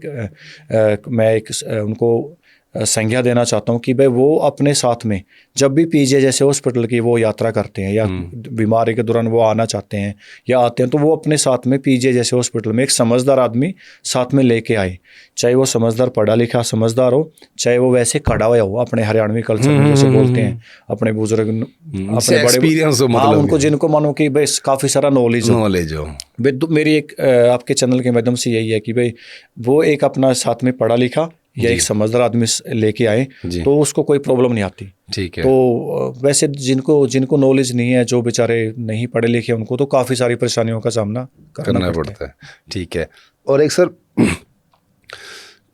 मैं उनको संज्ञा देना चाहता हूँ कि भाई वो अपने साथ में जब भी पीजीआई जैसे हॉस्पिटल की वो यात्रा करते हैं या बीमारी के दौरान वो आना चाहते हैं या आते हैं, तो वो अपने साथ में पीजीआई जैसे हॉस्पिटल में एक समझदार आदमी साथ में लेके आए, चाहे वो समझदार पढ़ा लिखा समझदार हो, चाहे वो वैसे खड़ा हुआ हो, अपने हरियाणवी कल्चर में जैसे बोलते हैं, अपने बुजुर्ग अपने एक्सपीरियंस हो, मतलब उनको जिनको मानो कि भाई काफ़ी सारा नॉलेज हो। मेरी एक आपके चैनल के माध्यम से यही है कि भाई वो एक अपना साथ में पढ़ा लिखा या एक समझदार आदमी लेके आए तो उसको कोई प्रॉब्लम नहीं आती। ठीक है। तो वैसे जिनको नॉलेज नहीं है, जो बेचारे नहीं पढ़े लिखे, उनको तो काफ़ी सारी परेशानियों का सामना करना पड़ता है। ठीक है। और एक सर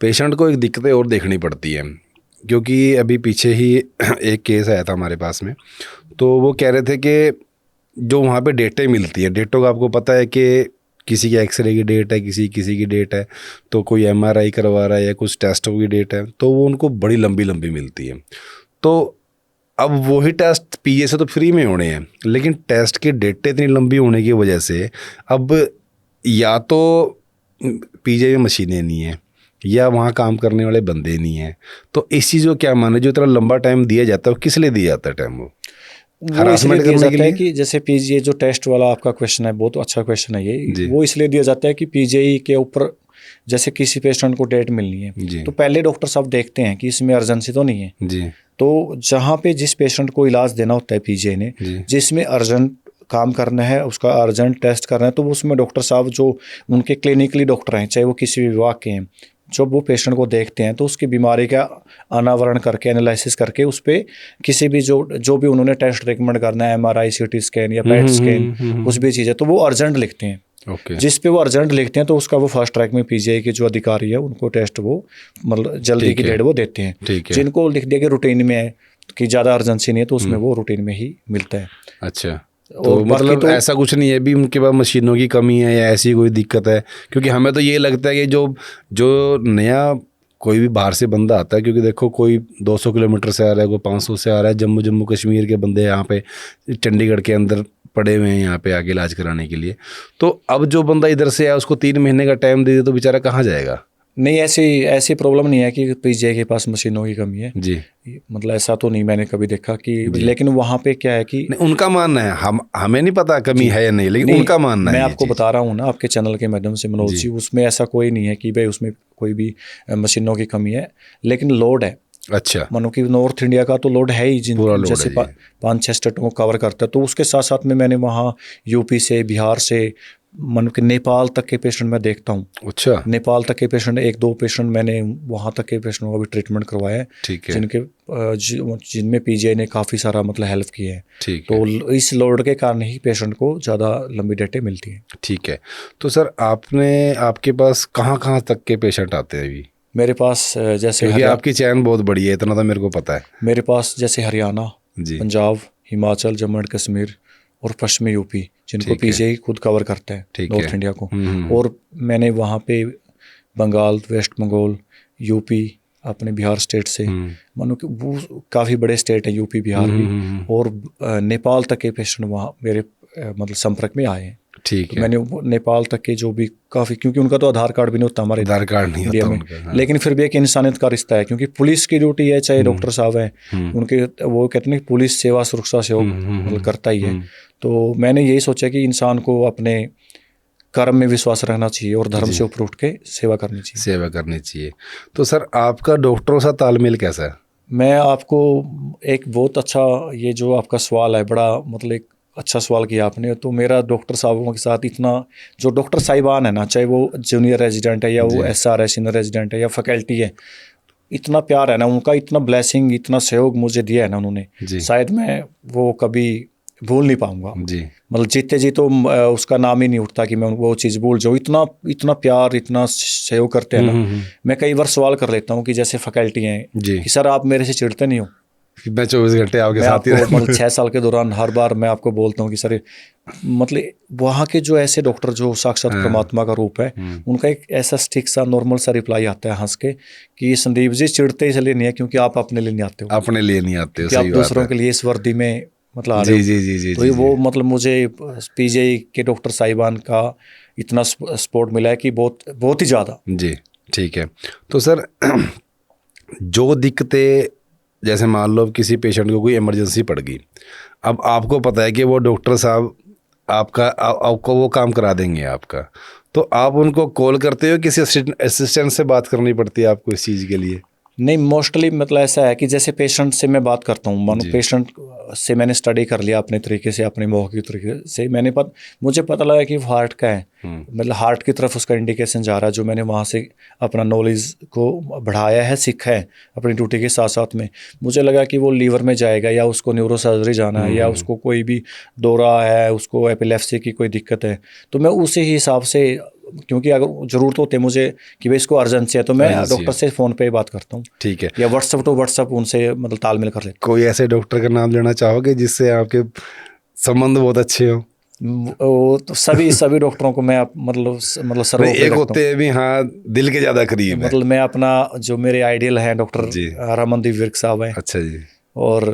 पेशेंट को एक दिक्कतें और देखनी पड़ती है, क्योंकि अभी पीछे ही एक केस आया था हमारे पास में, तो वो कह रहे थे कि जो वहाँ पे डेटें मिलती है, डेटों का आपको पता है कि किसी की एक्सरे की डेट है, किसी किसी की डेट है, तो कोई एमआरआई करवा रहा है या कुछ टेस्टों की डेट है, तो वो उनको बड़ी लंबी लंबी मिलती है। तो अब वही टेस्ट पीजे से तो फ्री में होने हैं, लेकिन टेस्ट की डेटें इतनी लंबी होने की वजह से अब या तो पीजे में मशीनें नहीं हैं या वहाँ काम करने वाले बंदे नहीं हैं। तो इस चीज़ को क्या माने, जो इतना लंबा टाइम दिया जाता है वो किस लिए दिया जाता है टाइम? वो वो इसलिए दिया करने के जाता है लिए? कि जैसे पीजीआई जो टेस्ट वाला आपका क्वेश्चन है, बहुत अच्छा क्वेश्चन है जी। ये। वो इसलिए दिया जाता है कि पीजीआई के ऊपर जैसे किसी पेशेंट को डेट मिलनी जी। है, तो पहले डॉक्टर साहब देखते हैं कि इसमें अर्जेंसी तो नहीं है। जी। तो जहाँ पे जिस पेशेंट को इलाज देना होता है पीजीआई ने, जी। जिसमें अर्जेंट काम करना है, उसका अर्जेंट टेस्ट करना है, तो उसमें डॉक्टर साहब जो उनके क्लिनिकली डॉक्टर हैं, चाहे वो किसी भी विभाग के हैं, जब वो पेशेंट को देखते हैं तो उसकी बीमारी का अनावरण करके, एनालिसिस करके, उस पर किसी भी जो भी उन्होंने टेस्ट रिकमेंड करना है, एमआरआई, सीटी स्कैन या पेट स्कैन, कुछ भी चीज़ है, तो वो अर्जेंट लिखते हैं। जिस पे वो अर्जेंट लिखते हैं तो उसका वो फास्ट ट्रैक में पीजीआई के जो अधिकारी है उनको टेस्ट वो मतलब जल्दी की डेट वो देते हैं। जिनको लिख दिया कि रूटीन में है कि ज़्यादा अर्जेंसी नहीं है, तो उसमें वो रूटीन में ही मिलता है। अच्छा, तो मतलब तो ऐसा कुछ नहीं है भी उनके पास मशीनों की कमी है या ऐसी कोई दिक्कत है? क्योंकि हमें तो ये लगता है कि जो नया कोई भी बाहर से बंदा आता है, क्योंकि देखो कोई 200 किलोमीटर से आ रहा है, कोई 500 से आ रहा है, जम्मू कश्मीर के बंदे यहाँ पे चंडीगढ़ के अंदर पड़े हुए हैं यहाँ पे आके इलाज कराने के लिए। तो अब जो बंदा इधर से आया उसको 3 महीने का टाइम दे दे तो बेचारा कहाँ जाएगा? नहीं, ऐसी प्रॉब्लम नहीं है कि पीजीआई के पास मशीनों की कमी है जी। मतलब ऐसा तो नहीं मैंने कभी देखा कि, लेकिन वहाँ पे क्या है कि उनका मानना है, हमें नहीं पता कमी है या नहीं, लेकिन उनका मानना है। मैं आपको बता रहा हूँ ना आपके चैनल के माध्यम से मनोज जी, उसमें ऐसा कोई नहीं है कि भाई उसमें कोई भी मशीनों की कमी है, लेकिन लोड है। अच्छा, मानो कि नॉर्थ इंडिया का तो लोड है ही, जैसे 5-6 स्टेटों को कवर करता है, तो उसके साथ साथ में मैंने वहाँ यूपी से, बिहार से, मानो कि नेपाल तक के पेशेंट मैं देखता हूँ। अच्छा, नेपाल तक के पेशेंट, 1-2 पेशेंट मैंने वहाँ तक के पेशेंटों का भी ट्रीटमेंट करवाया है, जिनमें पीजीआई ने काफ़ी सारा मतलब हेल्प की है। तो इस लोड के कारण ही पेशेंट को ज़्यादा लंबी डेटें मिलती हैं। ठीक है, तो सर आपके पास कहाँ तक के पेशेंट आते हैं अभी? मेरे पास जैसे आपकी चैन बहुत बड़ी है, इतना तो मेरे को पता है। मेरे पास जैसे हरियाणा, पंजाब, हिमाचल, जम्मू एंड कश्मीर और पश्चिमी यूपी, जिनको पीजीआई खुद कवर करता है नॉर्थ इंडिया को। और मैंने वहाँ पे बंगाल, वेस्ट बंगाल, यूपी, अपने बिहार स्टेट से, मानो कि वो काफ़ी बड़े स्टेट है यूपी, बिहार भी, और नेपाल तक के पेशेंट वहाँ मेरे मतलब संपर्क में आए हैं। ठीक है, मैंने नेपाल तक के जो भी काफ़ी, क्योंकि उनका तो आधार कार्ड भी नहीं होता हमारे, आधार कार्ड नहीं होता उनका, हाँ। लेकिन फिर भी एक इंसानियत का रिश्ता है, क्योंकि पुलिस की ड्यूटी है, चाहे डॉक्टर साहब हैं उनके, वो कहते हैं पुलिस सेवा सुरक्षा सहयोग मतलब करता ही है। तो मैंने यही सोचा कि इंसान को अपने कर्म में विश्वास रखना चाहिए और धर्म से ऊपर उठ के सेवा करनी चाहिए। तो सर आपका डॉक्टरों से तालमेल कैसा है? मैं आपको एक बहुत अच्छा, ये जो आपका सवाल है बड़ा मतलब एक अच्छा सवाल किया आपने। तो मेरा डॉक्टर साहबों के साथ इतना, जो डॉक्टर साहिबान है ना, चाहे वो जूनियर रेजिडेंट है या वो SR है, सीनियर रेजिडेंट है या फैकल्टी है, इतना प्यार है ना उनका, इतना ब्लेसिंग, इतना सहयोग मुझे दिया है ना उन्होंने, शायद मैं वो कभी भूल नहीं पाऊंगा। मतलब जीते जी तो उसका नाम ही नहीं उठता कि मैं वो चीज़ भूल जाऊँ। इतना प्यार, इतना सहयोग करते हैं ना। मैं कई बार सवाल कर लेता हूँ कि जैसे फैकल्टी हैं कि सर आप मेरे से चिढ़ते नहीं हो? मैं 24 घंटे आपके साथ ही मतलब 6 साल के दौरान हर बार मैं आपको बोलता हूँ कि सर, मतलब वहाँ के जो ऐसे डॉक्टर जो साक्षात परमात्मा का रूप है, उनका एक ऐसा स्टिक सा नॉर्मल सा रिप्लाई आता है हंस के कि संदीप जी चिढ़ते इसलिए नहीं है क्योंकि आप अपने लिए नहीं आते हो, अपने लिए नहीं आते हो, आप दूसरों के लिए इस वर्दी में मतलब आ रहे हो। जी। तो वो मतलब मुझे पीजीआई के डॉक्टर साहिबान का इतना सपोर्ट मिला है कि बहुत ही ज़्यादा। जी, ठीक है। तो सर जो दिक्कतें, जैसे मान लो किसी पेशेंट को कोई इमरजेंसी पड़ गई, अब आपको पता है कि वो डॉक्टर साहब आपको वो काम करा देंगे आपका, तो आप उनको कॉल करते हो, किसी असिस्टेंट से बात करनी पड़ती है आपको इस चीज़ के लिए? नहीं, मोस्टली मतलब ऐसा है कि जैसे पेशेंट से मैं बात करता हूँ, मानो पेशेंट से मैंने स्टडी कर लिया अपने तरीके से, अपने मौके के तरीके से, मुझे पता लगा कि वो हार्ट का है, मतलब हार्ट की तरफ उसका इंडिकेशन जा रहा है, जो मैंने वहाँ से अपना नॉलेज को बढ़ाया है, सीखा है अपनी ड्यूटी के साथ साथ में। मुझे लगा कि वो लीवर में जाएगा या उसको न्यूरो सर्जरी जाना है या उसको कोई भी दौरा है, उसको एपिलेप्सी की कोई दिक्कत है, तो मैं उसी हिसाब से, क्योंकि अगर ज़रूरत होती है मुझे कि भाई इसको अर्जेंसी है, तो मैं डॉक्टर से फ़ोन पे बात करता हूँ। ठीक है, या व्हाट्सअप टू व्हाट्सअप उनसे मतलब तालमेल कर लेता हूँ। कोई ऐसे डॉक्टर का नाम लेना चाहोगे जिससे आपके संबंध बहुत अच्छे हो? वो तो सभी डॉक्टरों को मैं मतलब नहीं, सर्वोपरि एक रखता हूँ। होते हैं भी हाँ दिल के ज़्यादा करीब है। मतलब मैं अपना जो मेरे आइडियल हैं डॉक्टर जी। रमनदीप विर्क साहब हैं, अच्छा जी। और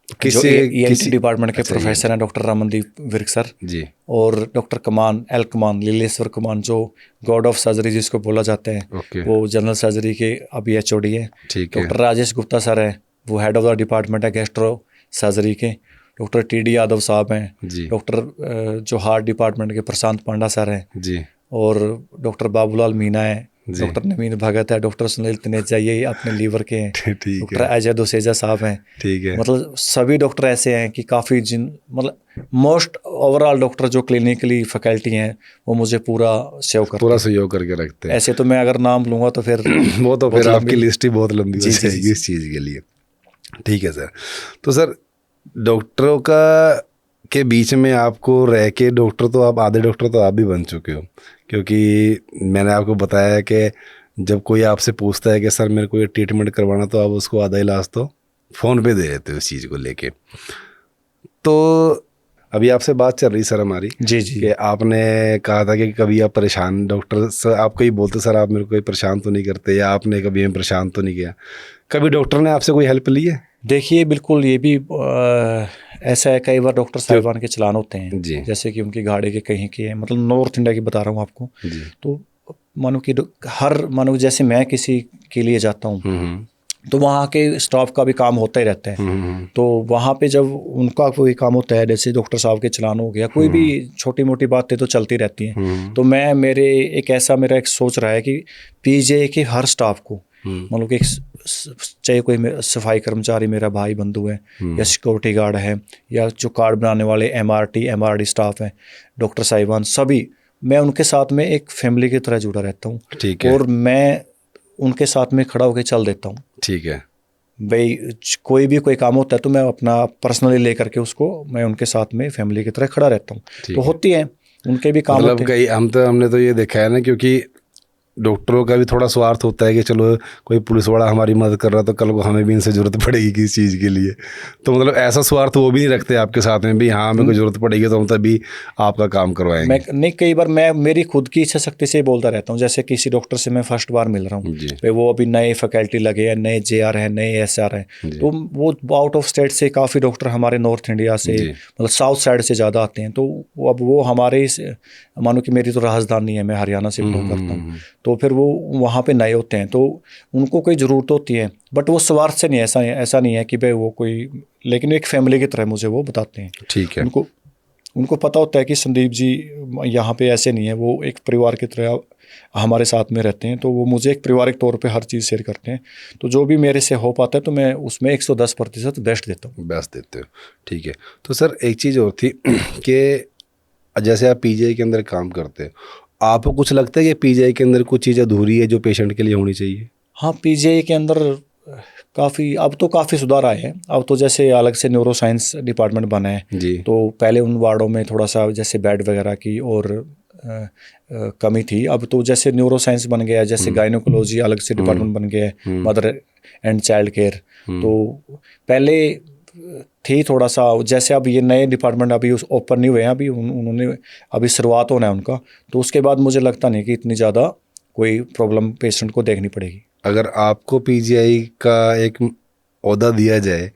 जो किसी ENT डिपार्टमेंट के अच्छा प्रोफेसर हैं डॉक्टर रमनदीप विर्क सर, जी। और डॉक्टर कमान कमान लीलेश्वर कमान, जो गॉड ऑफ सर्जरी जिसको बोला जाता है, ओके। वो जनरल सर्जरी के अभी HOD है। ठीक है। डॉक्टर राजेश गुप्ता सर है, वो हेड ऑफ द डिपार्टमेंट है गैस्ट्रो सर्जरी के। डॉक्टर TD यादव साहब हैं। जी। डॉक्टर जो हार्ट डिपार्टमेंट के प्रशांत पांडा सर हैं, जी। और डॉक्टर बाबूलाल मीना है। जी। डॉक्टर नवीन भगत है। डॉक्टर सुनील तनेजा, ये अपने लीवर के हैं। ठीक डॉक्टर है। अजय दोसेजा साहब हैं। ठीक है। मतलब सभी डॉक्टर ऐसे हैं कि काफ़ी मतलब मोस्ट ओवरऑल डॉक्टर जो क्लिनिकली फैकल्टी हैं, वो मुझे पूरा सेव करते पूरा हैं। सहयोग करके रखते हैं। ऐसे तो मैं अगर नाम लूँगा तो फिर वो तो बहुत फिर लंबी। आपकी लिस्ट ही बहुत लंबी हो जी, जी, जाएगी जी। इस चीज़ के लिए। ठीक है सर। तो सर डॉक्टरों का के बीच में आपको रह के डॉक्टर तो आप आधे डॉक्टर तो आप भी बन चुके हो, क्योंकि मैंने आपको बताया कि जब कोई आपसे पूछता है कि सर मेरे को ये ट्रीटमेंट करवाना, तो आप उसको आधा इलाज तो फ़ोन पे दे देते हो इस चीज़ को लेके। तो अभी आपसे बात चल रही सर हमारी जी, जी। कि आपने कहा था कि कभी आप परेशान, डॉक्टर सर आपको ही बोलते सर आप मेरे को कोई परेशान तो नहीं करते, या आपने कभी हमें परेशान तो नहीं किया। कभी डॉक्टर ने आपसे कोई हेल्प ली है? देखिए बिल्कुल, ये भी ऐसा है, कई बार डॉक्टर साहिबान के चलान होते हैं, जी। जैसे कि उनकी गाड़ी के कहीं के, मतलब नॉर्थ इंडिया की बता रहा हूँ आपको। जी। तो मानो जैसे मैं किसी के लिए जाता हूँ, तो वहाँ के स्टाफ का भी काम होता ही रहता है। तो वहाँ पे जब उनका कोई काम होता है, जैसे डॉक्टर साहब के चलान हो गया, कोई भी छोटी मोटी बातें तो चलती रहती हैं। तो मेरा एक सोच रहा है कि PGI के हर स्टाफ को, मतलब कि चाहे कोई सफाई कर्मचारी मेरा भाई बंधु है, या सिक्योरिटी गार्ड है, या जो कार्ड बनाने वाले MRD स्टाफ हैं, डॉक्टर साहिबान, सभी मैं उनके साथ में एक फैमिली की तरह जुड़ा रहता हूँ। ठीक है। और मैं उनके साथ में खड़ा होकर चल देता हूँ। ठीक है। भाई कोई काम होता है तो मैं अपना पर्सनली लेकर के उसको, मैं उनके साथ में फैमिली की तरह खड़ा रहता हूँ। तो होती है, उनके भी काम मतलब होते हैं। कई हमने तो ये देखा है ना, क्योंकि डॉक्टरों का भी थोड़ा स्वार्थ होता है कि चलो कोई पुलिस वाला हमारी मदद कर रहा है तो कल को हमें भी इनसे ज़रूरत पड़ेगी किसी चीज़ के लिए। तो मतलब ऐसा स्वार्थ वो भी नहीं रखते आपके साथ में भी, हाँ हमें कोई ज़रूरत पड़ेगी तो हम तभी आपका काम करवाएंगे। नहीं, कई बार मैं मेरी खुद की इच्छा शक्ति से ही बोलता रहता हूँ। जैसे किसी डॉक्टर से मैं फर्स्ट बार मिल रहा हूँ, भाई वो अभी नए फैकल्टी लगे हैं, नए JR हैं, नए SR हैं, तो वो आउट ऑफ स्टेट से काफ़ी डॉक्टर हमारे नॉर्थ इंडिया से, मतलब साउथ साइड से ज़्यादा आते हैं। तो अब वो हमारे, मानो कि मेरी तो राजधानी है, मैं हरियाणा से बिलोंग करता हूँ, तो फिर वो वहाँ पे नए होते हैं, तो उनको कोई ज़रूरत होती है, बट वो स्वार्थ से नहीं, ऐसा नहीं है कि भाई वो कोई, लेकिन एक फैमिली की तरह मुझे वो बताते हैं। ठीक है। उनको पता होता है कि संदीप जी यहाँ पे ऐसे नहीं है, वो एक परिवार की तरह हमारे साथ में रहते हैं, तो वो मुझे एक पारिवारिक तौर पे हर चीज़ शेयर करते हैं। तो जो भी मेरे से हो पाता है तो मैं उसमें 110% बेस्ट देता हूँ। बेस्ट देते हो। ठीक है। तो सर एक चीज़ और थी कि जैसे आप PGI के अंदर काम करते हो, आपको कुछ लगता है कि PGI के अंदर कुछ चीज़ अधूरी है जो पेशेंट के लिए होनी चाहिए? हाँ, PGI के अंदर अब तो काफ़ी सुधार आए हैं। अब तो जैसे अलग से न्यूरो साइंस डिपार्टमेंट बना है जी। तो पहले उन वार्डों में थोड़ा सा जैसे बेड वगैरह की और कमी थी। अब तो जैसे न्यूरो साइंस बन गया है, जैसे गायनोकोलॉजी अलग से डिपार्टमेंट बन गया है, मदर एंड चाइल्ड केयर। तो पहले थी थोड़ा सा, जैसे अब ये नए डिपार्टमेंट अभी ओपन नहीं हुए हैं, अभी उन्होंने अभी शुरुआत होना है उनका, तो उसके बाद मुझे लगता नहीं कि इतनी ज़्यादा कोई प्रॉब्लम पेशेंट को देखनी पड़ेगी। अगर आपको PGI का एक ओहदा दिया जाए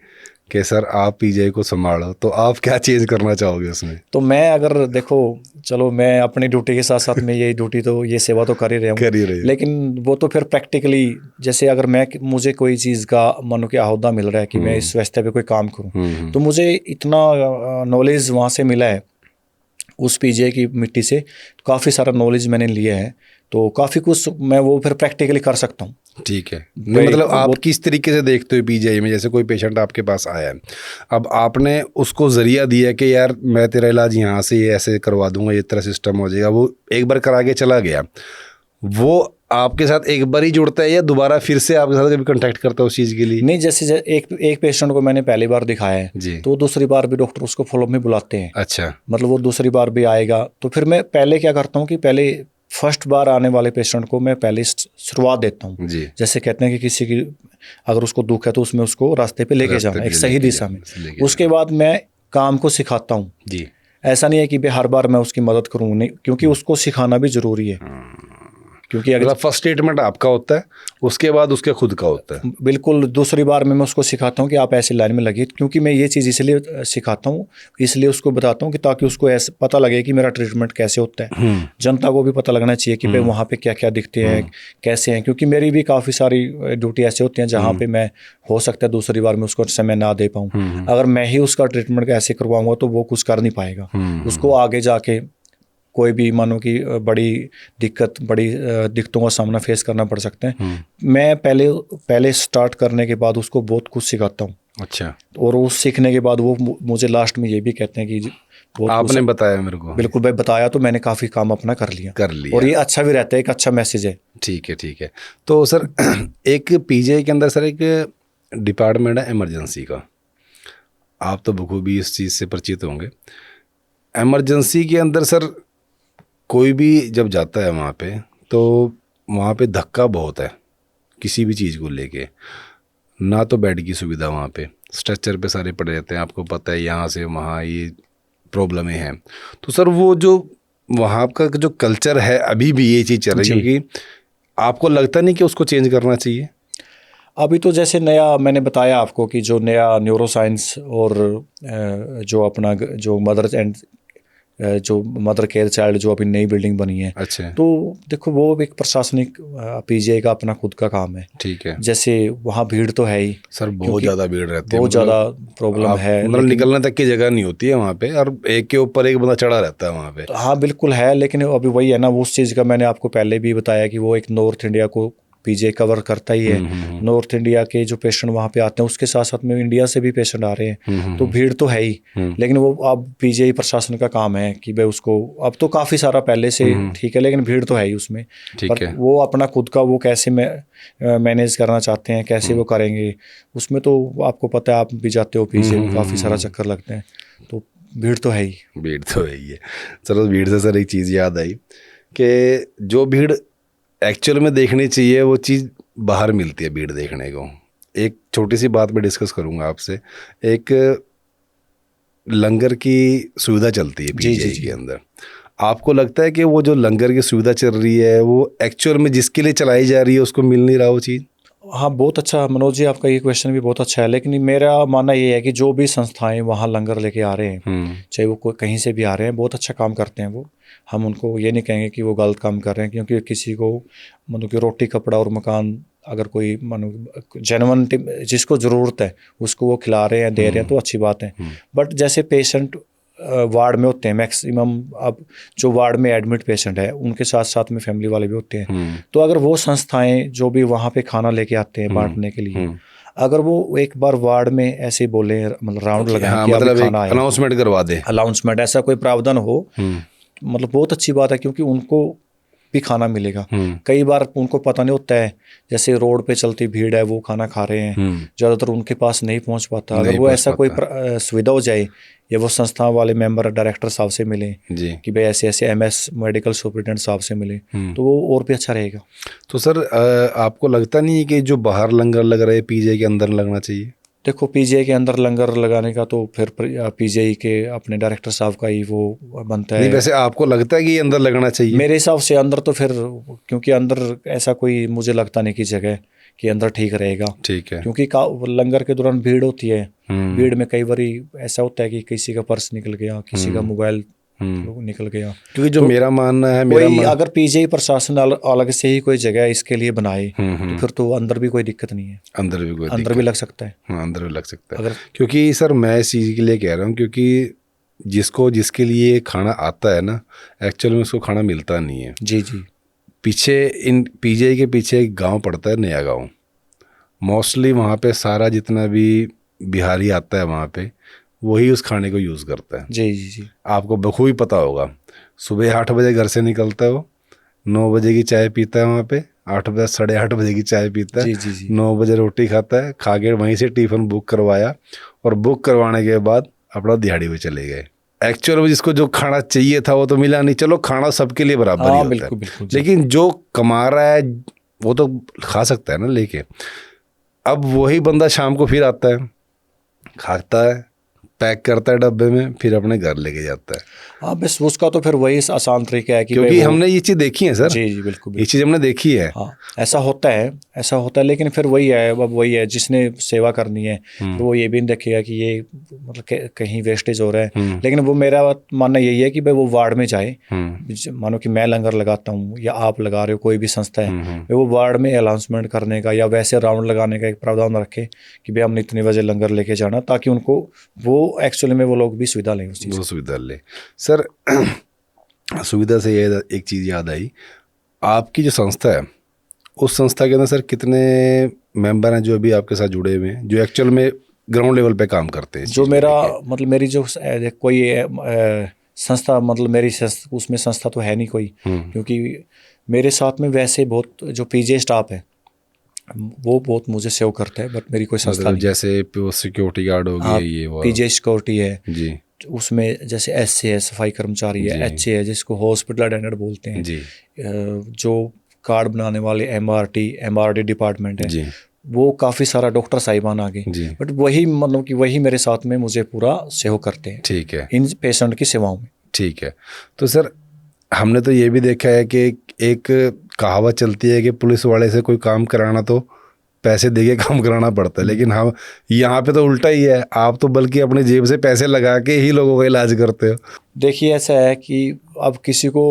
कि सर आप PGI को संभालो, तो आप क्या चेंज करना चाहोगे उसमें? तो मैं अगर देखो, चलो मैं अपनी ड्यूटी के साथ साथ में ये सेवा तो कर ही रहा हूँ, लेकिन वो तो फिर प्रैक्टिकली, जैसे अगर मुझे कोई चीज़ का मानो कि ओहदा मिल रहा है कि मैं इस वास्ते पे कोई काम करूँ, तो मुझे इतना नॉलेज वहाँ से मिला है उस PGI की मिट्टी से, काफ़ी सारा नॉलेज मैंने लिया है, तो काफ़ी कुछ मैं वो फिर प्रैक्टिकली कर सकता हूँ। ठीक है। नहीं मतलब आप किस तरीके से देखते हो PGI में, जैसे कोई पेशेंट आपके पास आया है, अब आपने उसको जरिया दिया कि यार मैं तेरा इलाज यहाँ से ऐसे करवा दूंगा, ये तरह सिस्टम हो जाएगा, वो एक बार करा के चला गया, वो आपके साथ एक बार ही जुड़ता है या दोबारा फिर से आपके साथ कभी कांटेक्ट करता है उस चीज़ के लिए? नहीं, जैसे एक पेशेंट को मैंने पहली बार दिखाया है, तो दूसरी बार भी डॉक्टर उसको फॉलोअप में बुलाते हैं। अच्छा। मतलब वो दूसरी बार भी आएगा, तो फिर मैं पहले क्या करता हूँ कि पहले फर्स्ट बार आने वाले पेशेंट को मैं पहले शुरुआत देता हूँ। जैसे कहते हैं कि किसी की अगर उसको दुख है तो उसमें उसको रास्ते पे लेके जाना एक सही दिशा में। उसके बाद मैं काम को सिखाता हूँ ऐसा नहीं है कि भाई हर बार मैं उसकी मदद करूँ, नहीं, क्योंकि उसको सिखाना भी ज़रूरी है। क्योंकि अगर मतलब फर्स्ट ट्रीटमेंट आपका होता है, उसके बाद उसके खुद का होता है। बिल्कुल दूसरी बार में मैं उसको सिखाता हूँ कि आप ऐसी लाइन में लगिए, क्योंकि मैं ये चीज़ इसलिए सिखाता हूँ, इसलिए उसको बताता हूँ कि ताकि उसको ऐसे पता लगे कि मेरा ट्रीटमेंट कैसे होता है। जनता को भी पता लगना चाहिए कि भाई वहाँ पे क्या क्या दिखते हैं, कैसे हैं, क्योंकि मेरी भी काफ़ी सारी ड्यूटी ऐसे होती हैं जहाँ पे मैं हो सकता है दूसरी बार में उसको समय ना दे पाऊँ। अगर मैं ही उसका ट्रीटमेंट ऐसे करवाऊँगा तो वो कुछ कर नहीं पाएगा। उसको आगे जाके कोई भी मानो कि बड़ी दिक्कतों का सामना फेस करना पड़ सकता है। मैं पहले स्टार्ट करने के बाद उसको बहुत कुछ सिखाता हूँ। अच्छा। और उस सीखने के बाद वो मुझे लास्ट में ये भी कहते हैं कि बहुत आपने बताया मेरे को। बिल्कुल भाई, बताया तो मैंने काफ़ी काम अपना कर लिया। और ये अच्छा भी रहता है, एक अच्छा मैसेज है। ठीक है, ठीक है। तो सर एक पीजीआई के अंदर सर एक डिपार्टमेंट है इमरजेंसी का, आप तो बखूबी इस चीज़ से परिचित होंगे। इमरजेंसी के अंदर सर कोई भी जब जाता है वहाँ पे, तो वहाँ पे धक्का बहुत है किसी भी चीज़ को लेके। ना तो बेड की सुविधा वहाँ पे, स्ट्रेचर पे सारे पड़े रहते हैं, आपको पता है यहाँ से वहाँ ये प्रॉब्लमें हैं। तो सर वो जो वहाँ का जो कल्चर है अभी भी ये चीज़ चल रही है, क्योंकि आपको लगता नहीं कि उसको चेंज करना चाहिए? अभी तो जैसे नया मैंने बताया आपको कि जो नया न्यूरो साइंस और जो अपना जो मदर केयर चाइल्ड जो अभी नई बिल्डिंग बनी है। अच्छा। तो देखो वो एक प्रशासनिक पीजीआई का अपना खुद का काम है। ठीक है। जैसे वहाँ भीड़ तो है ही सर, बहुत ज़्यादा भीड़ रहती है, बहुत ज़्यादा प्रॉब्लम है, मतलब निकलने तक की जगह नहीं होती है वहाँ पे, और एक के ऊपर एक बंदा चढ़ा रहता है वहाँ पे। हाँ बिल्कुल है, लेकिन अभी वही है ना, उस चीज़ का मैंने आपको पहले भी बताया कि वो एक नॉर्थ इंडिया को पीजीआई कवर करता ही है। नॉर्थ इंडिया के जो पेशेंट वहाँ पे आते हैं, उसके साथ साथ में इंडिया से भी पेशेंट आ रहे हैं। तो भीड़ तो है ही, लेकिन वो अब पीजीआई प्रशासन का काम है कि भाई उसको, अब तो काफ़ी सारा पहले से ठीक है, लेकिन भीड़ तो है ही उसमें। पर वो अपना खुद का वो कैसे मैनेज करना चाहते हैं, कैसे वो करेंगे, उसमें तो आपको पता है, आप भी जाते हो पीजीआई में, काफ़ी सारा चक्कर लगते हैं, तो भीड़ तो है ही। भीड़ तो है ही है। चलो, भीड़ से सर एक चीज़ याद आई कि जो भीड़ एक्चुअल में देखनी चाहिए वो चीज़ बाहर मिलती है भीड़ देखने को। एक छोटी सी बात मैं डिस्कस करूंगा आपसे। एक लंगर की सुविधा चलती है पीजीआई के अंदर, आपको लगता है कि वो जो लंगर की सुविधा चल रही है वो एक्चुअल में जिसके लिए चलाई जा रही है उसको मिल नहीं रहा वो चीज़? हाँ बहुत अच्छा मनोज जी, आपका ये क्वेश्चन भी बहुत अच्छा है, लेकिन मेरा मानना ये है कि जो भी संस्थाएं वहाँ लंगर लेके आ रहे हैं, चाहे वो कहीं से भी आ रहे हैं, बहुत अच्छा काम करते हैं वो। हम उनको ये नहीं कहेंगे कि वो गलत काम कर रहे हैं, क्योंकि किसी को मानो कि रोटी कपड़ा और मकान अगर कोई मानो जेन्युइन जिसको ज़रूरत है उसको वो खिला रहे हैं, दे रहे हैं, तो अच्छी बात है। बट जैसे पेशेंट वार्ड में होते हैं मैक्सिमम, अब जो वार्ड में एडमिट पेशेंट है उनके साथ साथ में फैमिली वाले भी होते हैं। तो अगर वो संस्थाएं जो भी वहाँ पे खाना लेके आते हैं बांटने के लिए, अगर वो एक बार वार्ड में ऐसे बोले, मतलब राउंड लगाएं कि मतलब खाना आया, अनाउंसमेंट करवा दे, अनाउंसमेंट ऐसा कोई प्रावधान हो, मतलब बहुत अच्छी बात है, क्योंकि उनको भी खाना मिलेगा। कई बार उनको पता नहीं होता है, जैसे रोड पे चलती भीड़ है, वो खाना खा रहे हैं, ज़्यादातर उनके पास नहीं पहुंच पाता। अगर वो ऐसा कोई सुविधा हो जाए, या वो संस्था वाले मेंबर डायरेक्टर साहब से मिले कि भाई ऐसे ऐसे एमएस मेडिकल सुपरिटेंडेंट साहब से मिले, तो वो और भी अच्छा रहेगा। तो सर आपको लगता नहीं है कि जो बाहर लंगर लग रहे हैं पीजीआई के अंदर लगना चाहिए? देखो पीजीआई के अंदर लंगर लगाने का तो फिर पीजीआई के अपने डायरेक्टर साहब का ही वो बनता है। नहीं, वैसे आपको लगता है कि अंदर लगना चाहिए? मेरे हिसाब से अंदर तो फिर, क्योंकि अंदर ऐसा कोई मुझे लगता नहीं कि जगह कि अंदर ठीक रहेगा। ठीक है। क्योंकि लंगर के दौरान भीड़ होती है, भीड़ में कई बार ऐसा होता है कि किसी का पर्स निकल गया, किसी का मोबाइल निकल गया। क्योंकि जो मेरा मानना है, अगर पीजीआई प्रशासन अलग से ही कोई जगह इसके लिए बनाए, तो फिर तो अंदर भी कोई दिक्कत नहीं है, अंदर भी लग सकता है। हाँ, अंदर भी लग सकता है। क्योंकि सर मैं इस चीज़ के लिए कह रहा हूँ, क्योंकि जिसके लिए खाना आता है ना, एक्चुअल में उसको खाना मिलता नहीं है। जी जी। पीछे इन पीजीआई के पीछे एक गांव पड़ता है, नया गांव। मोस्टली वहाँ पे सारा जितना भी बिहारी आता है वहाँ पे, वही उस खाने को यूज़ करता है। जी जी जी। आपको बखूबी पता होगा, सुबह 8 बजे घर से निकलता है वो, 9 बजे की चाय पीता है वहाँ पे, 8 बजे 8:30 बजे की चाय पीता है। जी जी जी। 9 बजे रोटी खाता है, खा के वहीं से टिफ़िन बुक करवाया, और बुक करवाने के बाद अपना दिहाड़ी पे चले गए। एक्चुअल में जिसको जो खाना चाहिए था वो तो मिला नहीं। चलो, खाना सबके लिए बराबर ही होता है, लेकिन जो कमा रहा है वो तो खा सकता है ना लेके। अब वही बंदा शाम को फिर आता है, खाता है, पैक करता है डब्बे में, फिर अपने घर लेके जाता है। हाँ, बस उसका तो फिर वही आसान तरीका है कि क्योंकि भाई हमने ये चीज़ देखी है सर। जी जी बिल्कुल ये चीज़ हमने देखी है। हाँ, ऐसा होता है, लेकिन फिर वही है, अब वही है जिसने सेवा करनी है तो वो ये भी नहीं देखेगा कि ये मतलब कहीं वेस्टेज हो रहा है। लेकिन वो मेरा मानना यही है कि भाई वो वार्ड में जाए, मानो कि मैं लंगर लगाता हूँ या आप लगा रहे हो, कोई भी संस्था है, भाई वो वार्ड में अनाउंसमेंट करने का या वैसे राउंड लगाने का एक प्रावधान रखे कि भाई हमने इतने बजे लंगर लेके जाना, ताकि उनको वो एक्चुअली में वो लोग भी सुविधा लें उस चीज़। वो सुविधा ले सर। सुविधा से ये एक चीज़ याद आई, आपकी जो संस्था है उस संस्था के अंदर सर कितने मेंबर हैं जो अभी आपके साथ जुड़े हुए हैं, जो एक्चुअल में ग्राउंड लेवल पे काम करते हैं? जो मेरा मतलब मेरी जो कोई संस्था, मतलब मेरी उसमें संस्था तो है नहीं कोई, क्योंकि मेरे साथ में वैसे बहुत जो पीजे स्टाफ है वो बहुत मुझे सेव करता है, बट मेरी कोई संस्था नहीं। जैसे सिक्योरिटी गार्ड हो गया, ये वो पीजे सिक्योरिटी है जी, उसमें जैसे एस है सफाई कर्मचारी है, एच है जिसको हॉस्पिटल अटेंडेंट बोलते हैं जी, जो कार्ड बनाने वाले एमआरडी डिपार्टमेंट है जी, वो काफ़ी सारा डॉक्टर साहिबान आ गए, बट वही मतलब कि वही मेरे साथ में मुझे पूरा सहयोग करते हैं। ठीक है, इन पेशेंट की सेवाओं में। ठीक है। तो सर हमने तो ये भी देखा है कि एक कहावत चलती है कि पुलिस वाले से कोई काम कराना तो पैसे देके काम कराना पड़ता है, लेकिन हम यहाँ पे तो उल्टा ही है, आप तो बल्कि अपनी जेब से पैसे लगा के ही लोगों का इलाज करते हो। देखिए ऐसा है कि अब किसी को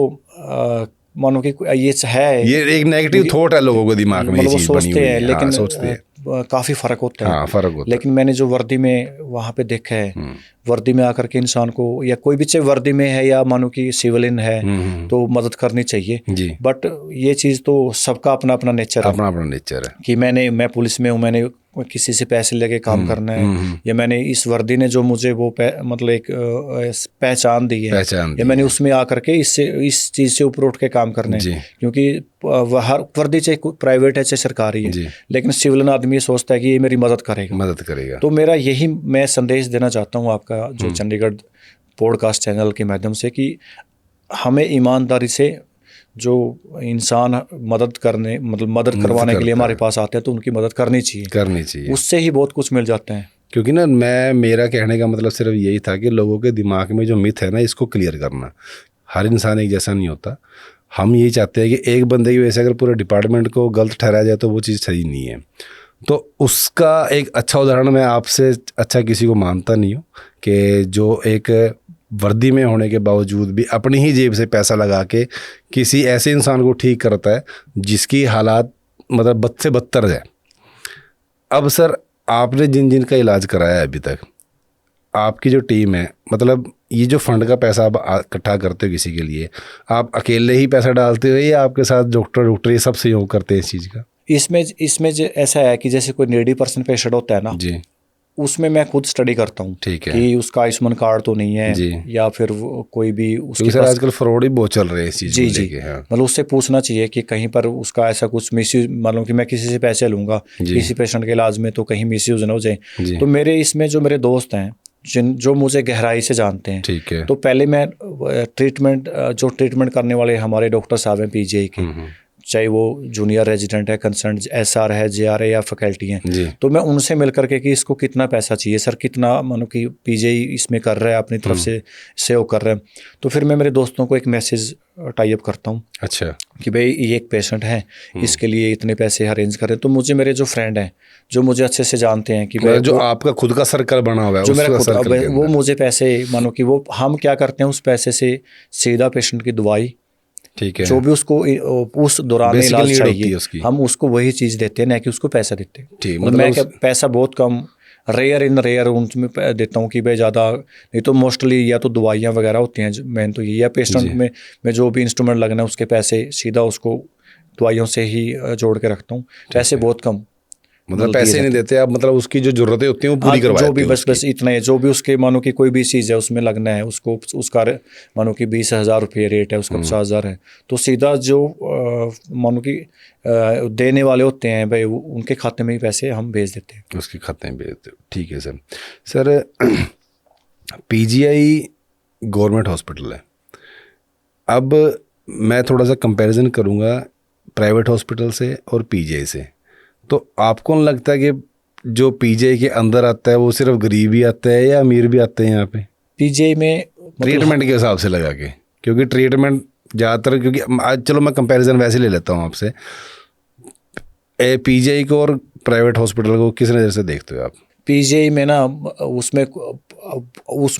मानो कि ये है, ये एक नेगेटिव थॉट है लोगों को दिमाग में, मतलब ये वो चीज़ बनी हुई है। लेकिन हाँ, सोचते हैं। काफ़ी फ़र्क होता है। हाँ, फ़र्क होता है। लेकिन मैंने जो वर्दी में वहाँ पे देखा है, वर्दी में आकर के इंसान को, या कोई भी चाहे वर्दी में है या मानो कि सिविलियन है, तो मदद करनी चाहिए जी। बट ये चीज़ तो सबका अपना अपना नेचर है, अपना अपना नेचर है कि मैं पुलिस में हूँ, मैंने किसी से पैसे लेके काम करना है, या मैंने इस वर्दी ने जो मुझे वो मतलब एक पहचान दी है, या मैंने उसमें आकर के इस चीज़ से ऊपर उठ के काम करना है, क्योंकि हर वर्दी चाहे प्राइवेट है चाहे सरकारी है, लेकिन सिविलियन आदमी ये सोचता है कि ये मेरी मदद करेगा। तो मेरा यही मैं संदेश देना चाहता हूँ आपका जो चंडीगढ़ पॉडकास्ट चैनल के माध्यम से, कि हमें ईमानदारी से जो इंसान मदद करवाने के लिए हमारे पास आते हैं तो उनकी मदद करनी चाहिए, उससे ही बहुत कुछ मिल जाता है। क्योंकि ना मेरा कहने का मतलब सिर्फ यही था कि लोगों के दिमाग में जो मिथ है ना, इसको क्लियर करना। हर इंसान एक जैसा नहीं होता। हम यही चाहते हैं कि एक बंदे की वजह से अगर पूरे डिपार्टमेंट को गलत ठहराया जाए तो वो चीज़ सही नहीं है। तो उसका एक अच्छा उदाहरण मैं आपसे अच्छा किसी को मानता नहीं हूँ, कि जो एक वर्दी में होने के बावजूद भी अपनी ही जेब से पैसा लगा के किसी ऐसे इंसान को ठीक करता है जिसकी हालात मतलब बद से बदतर है। अब सर आपने जिन जिन का इलाज कराया है अभी तक, आपकी जो टीम है, मतलब ये जो फंड का पैसा आप इकट्ठा करते हो किसी के लिए, आप अकेले ही पैसा डालते हो या आपके साथ डॉक्टर ये सब सहयोग करते हैं इस चीज़ का? इसमें ऐसा है कि जैसे कोई नीडी पर्सन पेशेंट होता है ना जी, उसमें मैं खुद स्टडी करता हूँ कि उसका आयुष्मान कार्ड तो नहीं है जी, या फिर कोई भी उसके पास आजकल फ्रॉड ही बहुत चल रहे हैं इस चीज़ को लेके। हाँ। मतलब उससे पूछना चाहिए कि कहीं पर उसका ऐसा कुछ मिसयूज, मतलब कि मैं किसी से पैसे लूँगा किसी पेशेंट के इलाज में तो कहीं मिसयूज ना हो जाए। तो मेरे इसमें जो मेरे दोस्त हैं जो मुझे गहराई से जानते हैं, ठीक है, तो पहले मैं ट्रीटमेंट करने वाले हमारे डॉक्टर साहब हैं पीजीआई के, चाहे वो जूनियर रेजिडेंट है, कंसर्न एसआर है, जेआर है या फैकल्टी हैं, तो मैं उनसे मिल करके कि इसको कितना पैसा चाहिए सर, कितना मानो कि पीजीआई इसमें कर रहा है अपनी तरफ से सेव कर रहा है, तो फिर मैं मेरे दोस्तों को एक मैसेज टाई अप करता हूँ, अच्छा, कि भाई ये एक पेशेंट है, इसके लिए इतने पैसे अरेंज करें। तो मुझे मेरे जो फ्रेंड हैं जो मुझे अच्छे से जानते हैं कि भाई जो आपका खुद का सर्कल बना हुआ है, जो मेरा खुद, वो मुझे पैसे मानो कि वो हम क्या करते हैं उस पैसे से सीधा पेशेंट की दवाई, ठीक है, जो भी उसको उस दौरान इलाज चाहिए हम उसको वही चीज़ देते हैं, ना कि उसको पैसा देते हैं। मतलब मैं पैसा बहुत कम, रेयर उनमें देता हूँ कि भाई ज़्यादा नहीं तो मोस्टली या तो दवाइयाँ वगैरह होती हैं मेन तो ये, या पेशेंट में मैं जो भी इंस्ट्रूमेंट लगना है उसके पैसे सीधा उसको दवाइयों से ही जोड़ के रखता हूँ। पैसे बहुत कम, मतलब पैसे नहीं देते आप, मतलब उसकी जो जरूरतें होती हैं वो पूरी करवाते हैं, जो भी बस इतना है, जो भी उसके मानो कि कोई भी चीज़ है उसमें लगना है उसको, उसका मानो कि 20,000 रुपये रेट है, उसका 50,000 है, तो सीधा जो मानो कि देने वाले होते हैं भाई उनके खाते में ही पैसे हम भेज देते हैं, उसके खाते में भेज देते हो। ठीक है सर पीजीआई गवर्नमेंट हॉस्पिटल है। अब मैं थोड़ा सा कंपैरिजन करूँगा प्राइवेट हॉस्पिटल से और पीजीआई से, तो आपको नहीं लगता कि जो पीजीआई के अंदर आता है वो सिर्फ गरीब ही आता है या अमीर भी आते हैं यहाँ पे? पीजीआई में ट्रीटमेंट के हिसाब से लगा के, क्योंकि ट्रीटमेंट ज़्यादातर, क्योंकि आज चलो मैं कंपैरिजन वैसे ले लेता हूँ आपसे, पीजीआई को और प्राइवेट हॉस्पिटल को किस नज़र से देखते हो आप? पीजीआई में ना उसमें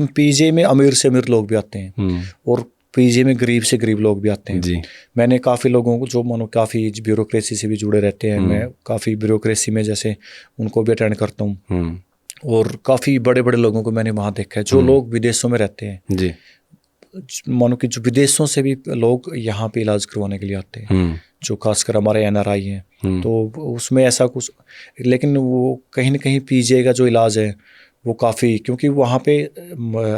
पीजीआई में अमीर से अमीर लोग भी आते हैं और पीजीआई में गरीब से गरीब लोग भी आते हैं जी। मैंने काफ़ी लोगों को जो मानो काफ़ी ब्यूरोक्रेसी से भी जुड़े रहते हैं, मैं काफ़ी ब्यूरोक्रेसी में जैसे उनको भी अटेंड करता हूँ और काफ़ी बड़े बड़े लोगों को मैंने वहाँ देखा है जो लोग विदेशों में रहते हैं जी। मानो कि जो विदेशों से भी लोग यहाँ पे इलाज करवाने के लिए आते हैं, जो खासकर हमारे एनआरआई हैं, तो उसमें ऐसा कुछ, लेकिन वो कहीं ना कहीं पीजीआई का जो इलाज है वो काफ़ी, क्योंकि वहाँ पे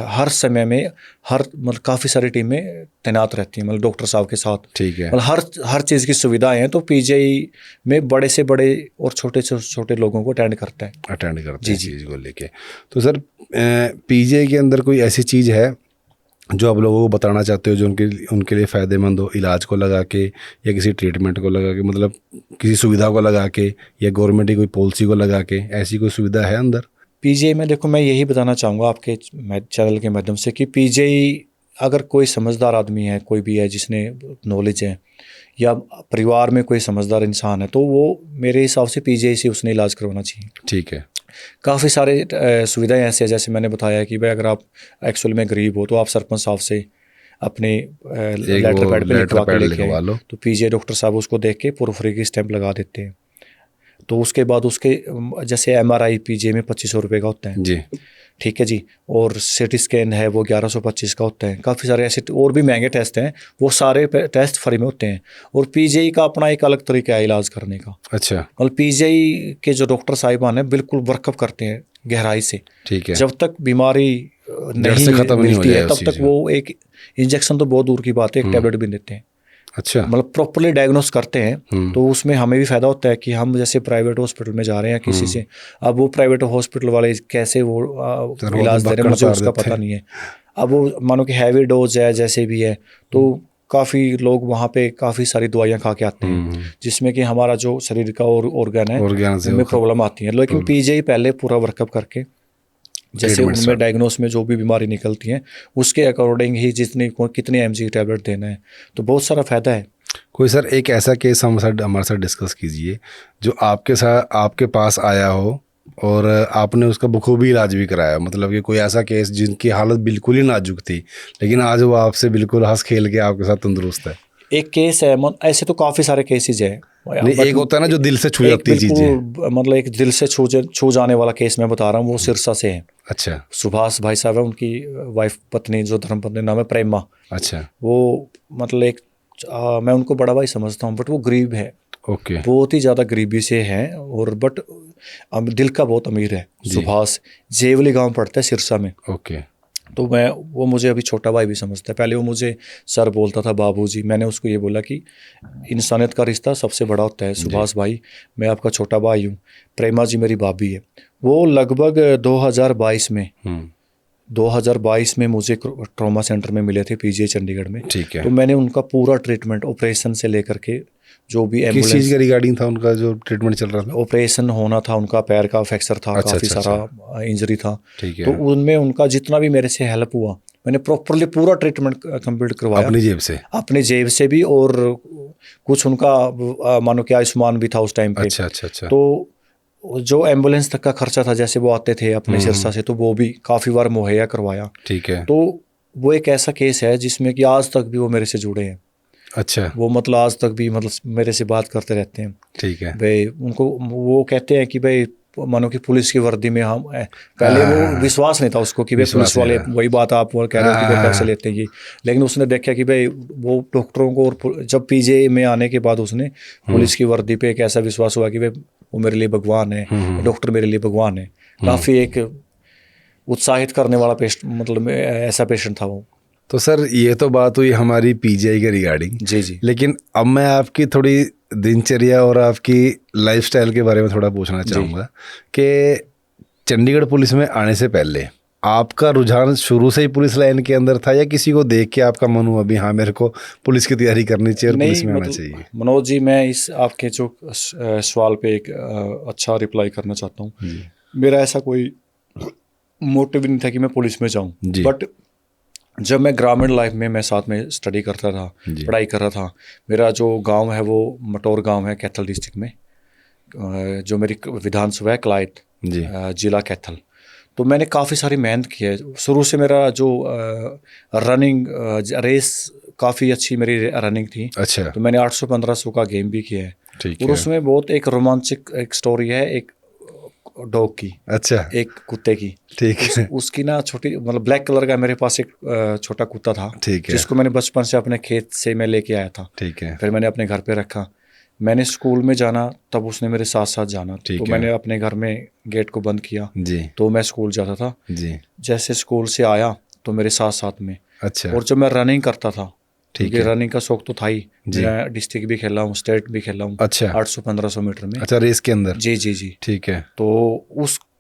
हर समय में मतलब काफ़ी सारी टीमें तैनात रहती हैं, मतलब डॉक्टर साहब के साथ, ठीक है, मतलब हर चीज़ की सुविधाएं हैं, तो पीजीआई में बड़े से बड़े और छोटे से छोटे लोगों को अटेंड करते हैं जी चीज़ को लेके। तो सर पीजीआई के अंदर कोई ऐसी चीज़ है जो आप लोगों को बताना चाहते हो जो उनके लिए फ़ायदेमंद हो, इलाज को लगा के या किसी ट्रीटमेंट को लगा के, मतलब किसी सुविधा को लगा के या गवर्नमेंट की कोई पॉलिसी को लगा के, ऐसी कोई सुविधा है अंदर पीजीआई में? देखो, मैं यही बताना चाहूँगा आपके चैनल के माध्यम से कि पीजीआई, अगर कोई समझदार आदमी है, कोई भी है जिसने नॉलेज है या परिवार में कोई समझदार इंसान है, तो वो मेरे हिसाब से पीजीआई से उसने इलाज करवाना चाहिए। ठीक है। काफ़ी सारे सुविधाएं ऐसे हैं, जैसे मैंने बताया कि भाई अगर आप एक्चुअल में गरीब हो तो आप सरपंच साहब से अपने लेटर पैड पे लिखवा के लेके आए, तो पीजीआई डॉक्टर साहब उसको देख के पूरा फ्री की स्टैंप लगा देते हैं। तो उसके बाद उसके जैसे एमआरआई पीजीआई में 2500 रुपये का होता है जी, ठीक है जी, और सिटी स्कैन है वो 1125 का होता है। काफ़ी सारे ऐसे और भी महंगे टेस्ट हैं, वो सारे टेस्ट फ्री में होते हैं। और पीजीआई का अपना एक अलग तरीका है इलाज करने का। अच्छा। मतलब पीजीआई के जो डॉक्टर साहिबान हैं बिल्कुल वर्कअप करते हैं गहराई से, ठीक है, जब तक बीमारी नहीं मिलती है तब तक वो एक इंजेक्शन तो बहुत दूर की बात है, एक टैबलेट भी देते हैं। अच्छा, मतलब प्रॉपरली डायग्नोस करते हैं, तो उसमें हमें भी फ़ायदा होता है कि हम जैसे प्राइवेट हॉस्पिटल में जा रहे हैं किसी से, अब वो प्राइवेट हॉस्पिटल वाले कैसे वो इलाज दे रहे हैं मुझे उसका पता नहीं है। अब वो मानो कि हैवी डोज है जैसे भी है, तो काफ़ी लोग वहाँ पे काफ़ी सारी दवाइयाँ खा के आते हैं जिसमें कि हमारा जो शरीर का और ऑर्गन है उनमें प्रॉब्लम आती है। लेकिन पीजीआई पहले पूरा वर्कअप करके जैसे उनमें डायग्नोस में जो भी बीमारी निकलती है उसके अकॉर्डिंग ही कितने एमजी टैबलेट देना है, तो बहुत सारा फ़ायदा है। कोई सर एक ऐसा केस हमारे साथ डिस्कस कीजिए जो आपके पास आया हो और आपने उसका बखूबी इलाज भी कराया, मतलब कि कोई ऐसा केस जिनकी हालत बिल्कुल ही नाजुक थी लेकिन आज वो आपसे बिल्कुल हंस खेल के आपके साथ तंदुरुस्त है। एक केस है, ऐसे तो काफ़ी सारे केसेज हैं, नहीं, एक होता है ना जो दिल से छू जाती है चीज़ें, मतलब एक दिल से छू जाने वाला केस मैं बता रहा हूँ, वो सिरसा से है। अच्छा। सुभाष भाई साहब है, उनकी वाइफ पत्नी जो धर्मपत्नी नाम है प्रेमा। अच्छा। वो मतलब एक मैं उनको बड़ा भाई समझता हूँ, बट वो गरीब है, ओके, बहुत ही ज़्यादा गरीबी से है, और बट दिल का बहुत अमीर है। सुभाष जेवली गांव पड़ता है सिरसा में। ओके। तो वो मुझे अभी छोटा भाई भी समझता है, पहले वो मुझे सर बोलता था, बाबूजी। मैंने उसको ये बोला कि इंसानियत का रिश्ता सबसे बड़ा होता है सुभाष भाई, मैं आपका छोटा भाई हूँ, प्रेमा जी मेरी भाभी है। वो लगभग 2022 में मुझे ट्रॉमा सेंटर में मिले थे पीजीआई चंडीगढ़ में। ठीक है। तो मैंने उनका पूरा ट्रीटमेंट ऑपरेशन से लेकर के जो भी किस चीज़ के रिगार्डिंग था उनका जो ट्रीटमेंट चल रहा था? ऑपरेशन होना था, उनका पैर का फ्रैक्चर था, काफ़ी सारा इंजरी था। ठीक है। तो उनमें उनका जितना भी मेरे से हेल्प हुआ, मैंने प्रॉपरली पूरा ट्रीटमेंट कंप्लीट करवाया अपनी जेब से भी, और कुछ उनका मानो कि आयुष्मान भी था उस टाइम पे। अच्छा। तो जो एम्बुलेंस तक का खर्चा था, जैसे वो आते थे अपने सिरसा से, तो वो भी काफ़ी बार मुहैया करवाया। ठीक है। तो वो एक ऐसा केस है जिसमें कि आज तक भी वो मेरे से जुड़े हैं। अच्छा। वो मतलब आज तक भी मतलब मेरे से बात करते रहते हैं। ठीक है भाई, उनको वो कहते हैं कि भाई मानो कि पुलिस की वर्दी में हम, पहले वो विश्वास नहीं था उसको कि भाई पुलिस वाले, वही बात आप वो कह रहे हो कि भाई पैसे लेते हैं ये, लेकिन उसने देखा कि भाई वो डॉक्टरों को, और जब पीजीआई में आने के बाद उसने पुलिस की वर्दी पे एक ऐसा विश्वास हुआ कि भाई वो मेरे लिए भगवान है, डॉक्टर मेरे लिए भगवान है। काफ़ी एक उत्साहित करने वाला मतलब ऐसा पेशेंट था वो। तो सर ये तो बात हुई हमारी पीजीआई के रिगार्डिंग। जी। लेकिन अब मैं आपकी थोड़ी दिनचर्या और आपकी लाइफस्टाइल के बारे में थोड़ा पूछना चाहूँगा कि चंडीगढ़ पुलिस में आने से पहले आपका रुझान शुरू से ही पुलिस लाइन के अंदर था या किसी को देख के आपका मन हुआ भी हाँ मेरे को पुलिस की तैयारी करनी चाहिए और पुलिस में आना चाहिए? मनोज जी, मैं इस आपके जो सवाल पे एक अच्छा रिप्लाई करना चाहता हूँ। मेरा ऐसा कोई मोटिव नहीं था कि मैं पुलिस में जाऊँ, बट जब मैं ग्रामीण लाइफ में मैं साथ में स्टडी करता था, पढ़ाई कर रहा था। मेरा जो गांव है वो मटौर गांव है कैथल डिस्ट्रिक्ट में, जो मेरी विधानसभा है क्लाइट, जिला कैथल। तो मैंने काफ़ी सारी मेहनत की है। शुरू से मेरा जो रनिंग रेस काफ़ी अच्छी मेरी रनिंग थी। अच्छा। तो मैंने 800-1500 का गेम भी किया है। ठीक और है। उसमें बहुत एक रोमांचक एक स्टोरी है, एक डॉग की। अच्छा। एक कुत्ते की। ठीक है। उसकी ना छोटी, मतलब ब्लैक कलर का मेरे पास एक छोटा कुत्ता था। ठीक है। जिसको मैंने बचपन से अपने खेत से मैं लेके आया था। ठीक है। फिर मैंने अपने घर पे रखा। मैंने स्कूल में जाना तब उसने मेरे साथ साथ जाना। तो मैंने अपने घर में गेट को बंद किया जी। तो मैं स्कूल जाता था जी। जैसे स्कूल से आया तो मेरे साथ साथ में। अच्छा। और जब मैं रनिंग करता था, क्योंकि रनिंग का शौक तो था ही, मैं डिस्ट्रिक्ट भी खेला हूँ, स्टेट भी खेला हूँ। अच्छा। 800-1500 मीटर में। अच्छा, रेस के अंदर? जी जी जी। ठीक है। तो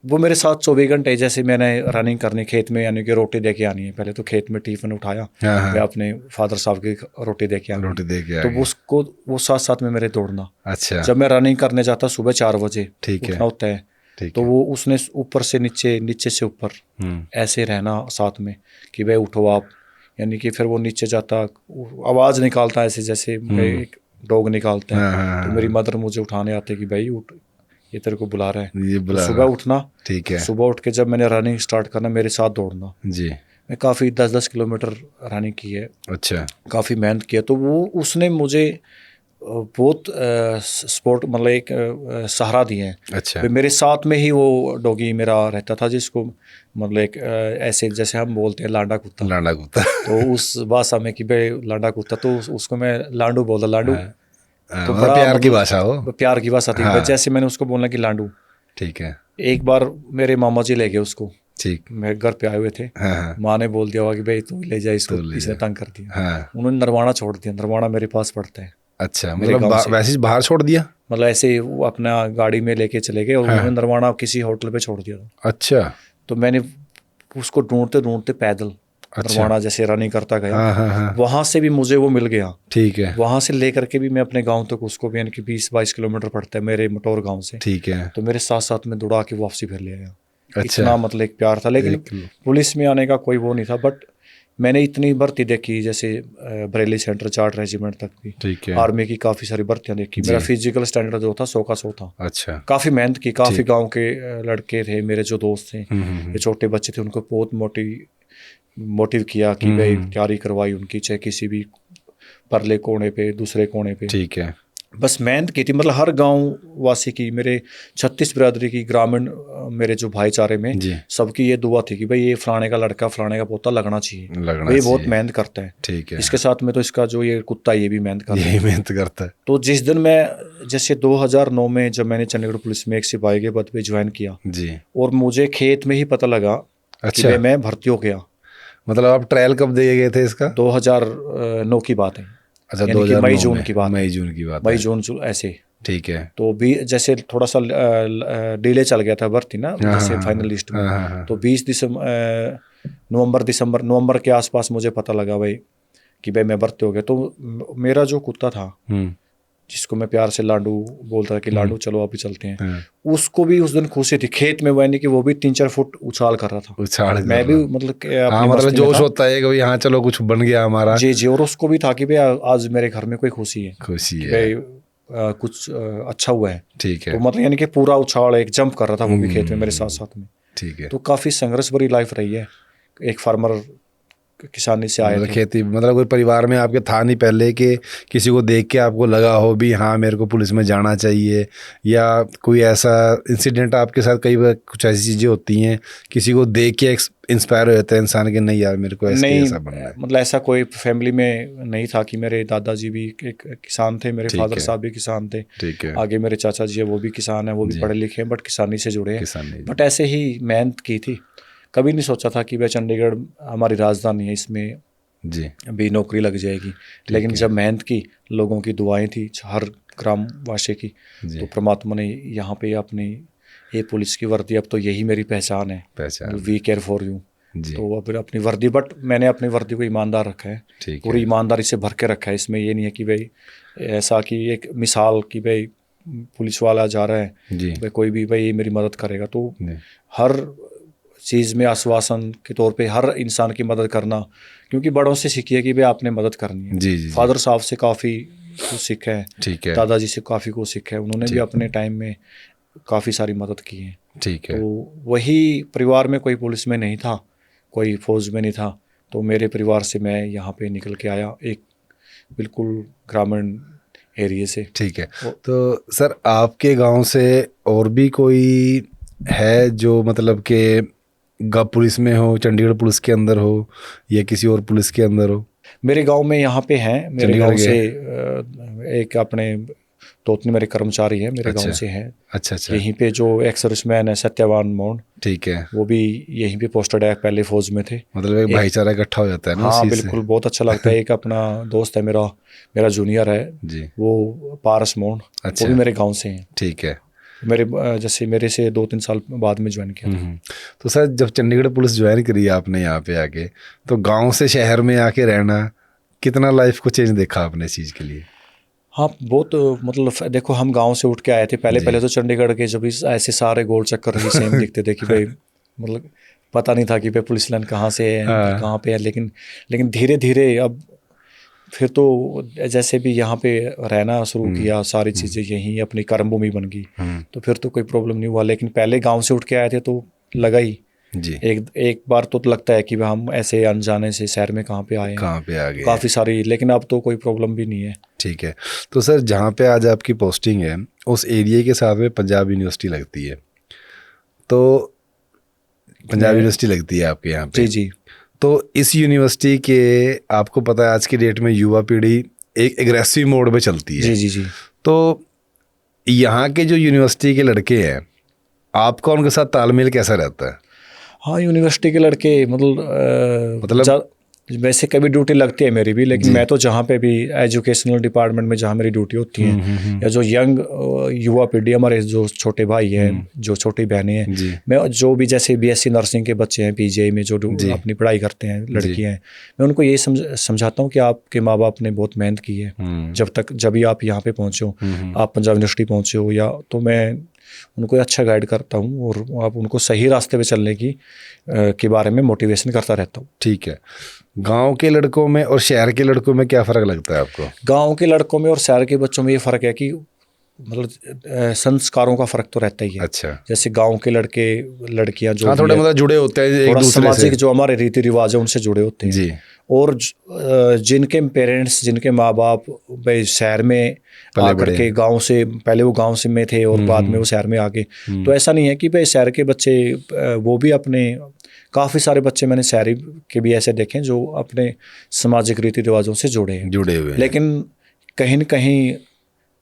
वो मेरे साथ 24 घंटे, जैसे मैंने रनिंग करनी खेत में, यानी कि रोटी दे के आनी है। पहले तो खेत में टिफिन उठाया, मैं अपने फादर साहब की रोटी दे के आनी, तो उसको वो साथ साथ में मेरे दौड़ना। अच्छा। जब मैं रनिंग करने जाता सुबह 4 बजे उठना होता है, तो वो उसने ऊपर से नीचे, नीचे से ऊपर ऐसे रहना साथ में कि भाई उठो आप, यानी कि फिर वो नीचे जाता, आवाज़ निकालता ऐसे जैसे एक डॉग निकालते हैं। तो मेरी मदर मुझे उठाने आते कि भाई उठ, ये तेरे को बुला रहा है। तो सुबह उठना। ठीक है। सुबह उठ के जब मैंने रनिंग स्टार्ट करना, मेरे साथ दौड़ना जी। मैं काफ़ी 10-10 किलोमीटर रनिंग की है। अच्छा। काफ़ी मेहनत की है। तो वो उसने मुझे बहुत सपोर्ट, मतलब एक सहारा दिए हैं। अच्छा। मेरे साथ में ही वो डॉगी मेरा रहता था, जिसको मतलब एक ऐसे जैसे हम बोलते हैं लांडा कुत्ता। लांडा कुत्ता। तो उस भाषा में कि भाई लांडा कुत्ता, तो उसको मैं लांडू बोलता, लांडू। तो बड़ा प्यार की भाषा हो, प्यार की भाषा थी। जैसे मैंने उसको बोलना कि लांडू। ठीक है। एक बार मेरे मामा जी ले गए उसको। ठीक। मेरे घर पे आए हुए थे। माँ ने बोल दिया होगा कि भाई तू ले जा इसको, इसने तंग कर दिया। उन्होंने नरवाना छोड़ दिया। नरवाना मेरे पास पड़ता है। अच्छा, मतलब वैसे ही बाहर छोड़ दिया? मतलब ऐसे ही वो अपना गाड़ी में लेके चले गए और उन्होंने नरवाना किसी होटल पे छोड़ दिया था। अच्छा। तो मैंने उसको ढूंढते ढूंढते पैदल नरवाना जैसे रनिंग करता गया। वहां से भी मुझे वो मिल गया। ठीक है। वहां से लेकर के भी मैं अपने गांव तक उसको भी, यानी कि 20-22 किलोमीटर पड़ता है मेरे मटौर गांव से। ठीक है। तो मेरे साथ साथ में दौड़ा के वापसी फिर ले आया। अच्छा। इतना मतलब एक प्यार था। लेकिन पुलिस में आने का कोई वो नहीं था, बट मैंने इतनी भर्ती देखी, जैसे बरेली सेंटर 4 रेजिमेंट तक भी। ठीक है। आर्मी की काफ़ी सारी भर्तियां देखी। मेरा फिजिकल स्टैंडर्ड जो था 100 का 100 था। अच्छा। काफ़ी मेहनत की। काफ़ी गांव के लड़के थे मेरे जो दोस्त थे, ये छोटे बच्चे थे, उनको बहुत मोटिव किया कि भाई तैयारी करवाई उनकी, चाहे किसी भी परले कोने पे, दूसरे कोने पे। ठीक है। बस मेहनत की थी। मतलब हर गांव वासी की, मेरे 36 बिरादरी की, ग्रामीण मेरे जो भाईचारे में सबकी ये दुआ थी कि भाई ये फलाने का लड़का, फलाने का पोता लगना चाहिए, ये बहुत मेहनत करता है। ठीक है। इसके साथ में तो इसका जो ये कुत्ता, ये भी मेहनत करता है। तो जिस दिन मैं, जैसे 2009 में जब मैंने चंडीगढ़ पुलिस में एक सिपाही के पद पे ज्वाइन किया जी, और मुझे खेत में ही पता लगा कि मैं भर्ती हो गया। मतलब आप ट्रायल कब दिए गए थे इसका? 2009 की बात है। अच्छा, 2009 मई जून की बात, मई जून ऐसे। ठीक है। तो भी जैसे थोड़ा सा डिले चल गया था भर्ती ना, जैसे फाइनल लिस्ट में। तो 20 नवंबर के आसपास मुझे पता लगा भाई कि भाई मैं भर्ती हो गया। तो मेरा जो कुत्ता था, जिसको मैं प्यार से लांडू बोलता था कि लांडू चलो अभी चलते हैं, उसको भी उस दिन खुशी थी खेत में, यानी कि वो भी 3-4 फुट उछाल कर रहा था। मैं भी मतलब जोश होता है कि यहाँ चलो कुछ बन गया हमारा। जी जी। और उसको भी था कि भाई आज मेरे घर में कोई खुशी है, भाई कुछ अच्छा हुआ है। ठीक है। तो मतलब यानी कि पूरा उछाल, एक जंप कर रहा था वो भी खेत में मेरे साथ साथ में। ठीक है। तो काफी संघर्ष भरी लाइफ रही है। एक फार्मर, किसानी से आए थे। खेती, मतलब कोई परिवार में आपके था नहीं पहले कि किसी को देख के आपको लगा हो भी हाँ मेरे को पुलिस में जाना चाहिए, या कोई ऐसा इंसिडेंट आपके साथ? कई बार कुछ ऐसी चीज़ें होती हैं, किसी को देख के इंस्पायर हो जाता है इंसान के, नहीं यार मेरे को ऐसा बनना है। मतलब ऐसा कोई फैमिली में नहीं था कि मेरे दादाजी भी एक किसान थे, मेरे फादर साहब भी किसान थे। ठीक है। आगे मेरे चाचा जी है, वो भी किसान है, वो भी पढ़े लिखे हैं, बट किसानी से जुड़े हैं। बट ऐसे ही मेहनत की थी। कभी नहीं सोचा था कि वह चंडीगढ़ हमारी राजधानी है, इसमें जी भी नौकरी लग जाएगी। लेकिन जब मेहनत की, लोगों की दुआएं थी हर ग्रामवासी की, तो परमात्मा ने यहाँ पे अपनी ये पुलिस की वर्दी, अब तो यही मेरी पहचान है, वी केयर फॉर यू। जी। तो अब अपनी वर्दी, बट मैंने अपनी वर्दी को ईमानदार रखा है, ठीक पूरी है। ईमानदारी से भर के रखा है। इसमें ये नहीं है कि भाई ऐसा कि एक मिसाल कि भाई पुलिस वाला जा रहा है, जी। भाई कोई भी भाई मेरी मदद करेगा, तो जी। हर चीज़ में आश्वासन के तौर पे हर इंसान की मदद करना, क्योंकि बड़ों से सीखिए कि भाई आपने मदद करनी है। जी। जी। फादर साहब से काफ़ी कुछ सीखा है, ठीक है। दादाजी से काफ़ी कुछ सीखा है, उन्होंने भी ठीक। अपने टाइम में काफ़ी सारी मदद की है। ठीक है। तो वही परिवार में कोई पुलिस में नहीं था, कोई फौज में नहीं था, तो मेरे परिवार से मैं यहाँ पे निकल के आया, एक बिल्कुल ग्रामीण एरिया से। ठीक है। तो सर आपके गांव से और भी कोई है जो मतलब कि पुलिस में हो, चंडीगढ़ पुलिस के अंदर हो या किसी और पुलिस के अंदर हो? मेरे गांव में यहाँ पे हैं, मेरे चंडीगढ़ गांव के? से एक अपने दो तीन मेरे कर्मचारी हैं, मेरे अच्छा। गांव से हैं। अच्छा अच्छा। यहीं पे जो एक्स सर्विसमैन है सत्यवान मोहन, ठीक है। वो भी यहीं पे पोस्टेड है, पहले फौज में थे। मतलब एक भाईचारा इकट्ठा हो जाता है ना उस हाँ चीज़ से। बिल्कुल, बहुत अच्छा लगता है। एक अपना दोस्त है मेरा, मेरा जूनियर है जी। वो, पारस मोहन, अच्छा। वो भी मेरे गांव से हैं। ठीक है। मेरे जैसे मेरे से 2-3 साल बाद में ज्वाइन किया था। तो सर जब चंडीगढ़ पुलिस ज्वाइन करी आपने यहाँ पे आके, तो गांव से शहर में आके रहना, कितना लाइफ को चेंज देखा आपने इस चीज़ के लिए? हाँ बहुत, मतलब देखो हम गांव से उठ के आए थे, पहले जी। पहले तो चंडीगढ़ के जब इस ऐसे सारे गोल चक्कर ही सेम दिखते थे कि भाई मतलब पता नहीं था कि भाई पुलिस लाइन कहाँ से है, हाँ। कहाँ पे है। लेकिन धीरे धीरे अब फिर तो जैसे भी यहाँ पे रहना शुरू किया, सारी चीज़ें यहीं अपनी कर्मभूमि बन गई, तो फिर तो कोई प्रॉब्लम नहीं हुआ। लेकिन पहले गांव से उठ के आए थे तो लगा ही, जी। एक बार तो लगता है कि भाई हम ऐसे अनजाने से शहर में कहाँ पे आए हैं, कहाँ पे आ गए? काफ़ी सारी। लेकिन अब तो कोई प्रॉब्लम भी नहीं है। ठीक है। तो सर जहाँ पे आज आपकी पोस्टिंग है उस एरिया के साथ में पंजाब यूनिवर्सिटी लगती है, तो पंजाब यूनिवर्सिटी लगती है आपके यहाँ पे। जी जी। तो इस यूनिवर्सिटी के, आपको पता है आज की डेट में युवा पीढ़ी एक एग्रेसिव मोड पे चलती है। जी जी जी। तो यहाँ के जो यूनिवर्सिटी के लड़के हैं, आपका उनके साथ तालमेल कैसा रहता है? हाँ यूनिवर्सिटी के लड़के मतलब वैसे कभी ड्यूटी लगती है मेरी भी, लेकिन मैं तो जहाँ पे भी एजुकेशनल डिपार्टमेंट में जहाँ मेरी ड्यूटी होती है, या जो यंग युवा पीढ़ी, हमारे जो छोटे भाई हैं, जो छोटी बहनें हैं, मैं जो भी जैसे बीएससी नर्सिंग के बच्चे हैं, पीजीआई में जो अपनी पढ़ाई करते हैं लड़की हैं, मैं उनको ये समझाता हूँ कि आपके माँ बाप ने बहुत मेहनत की है, जब भी आप यहाँ पे पहुँचे हो, आप पंजाब यूनिवर्सिटी पहुँचे हो, या तो मैं उनको अच्छा गाइड करता हूँ और आप उनको सही रास्ते पे चलने के बारे में मोटिवेशन करता रहता हूँ। ठीक है। गांव के लड़कों में और शहर के लड़कों में क्या फ़र्क लगता है आपको? गांव के लड़कों में और शहर के बच्चों में ये फ़र्क है कि मतलब संस्कारों का फ़र्क तो रहता ही है। अच्छा। जैसे गांव के लड़के लड़कियां जो थोड़े मतलब जुड़े होते हैं एक दूसरे से, सामाजिक जो हमारे रीति रिवाज है उनसे जुड़े होते हैं जी। और जिनके पेरेंट्स, जिनके माँ बाप भाई शहर में आकर के गांव से, पहले वो गांव से में थे और बाद में वो शहर में आ गए, तो ऐसा नहीं है कि भाई शहर के बच्चे वो भी अपने, काफ़ी सारे बच्चे मैंने शहरी के भी ऐसे देखे हैं जो अपने सामाजिक रीति रिवाजों से जुड़े हुए हैं, लेकिन कहीं न कहीं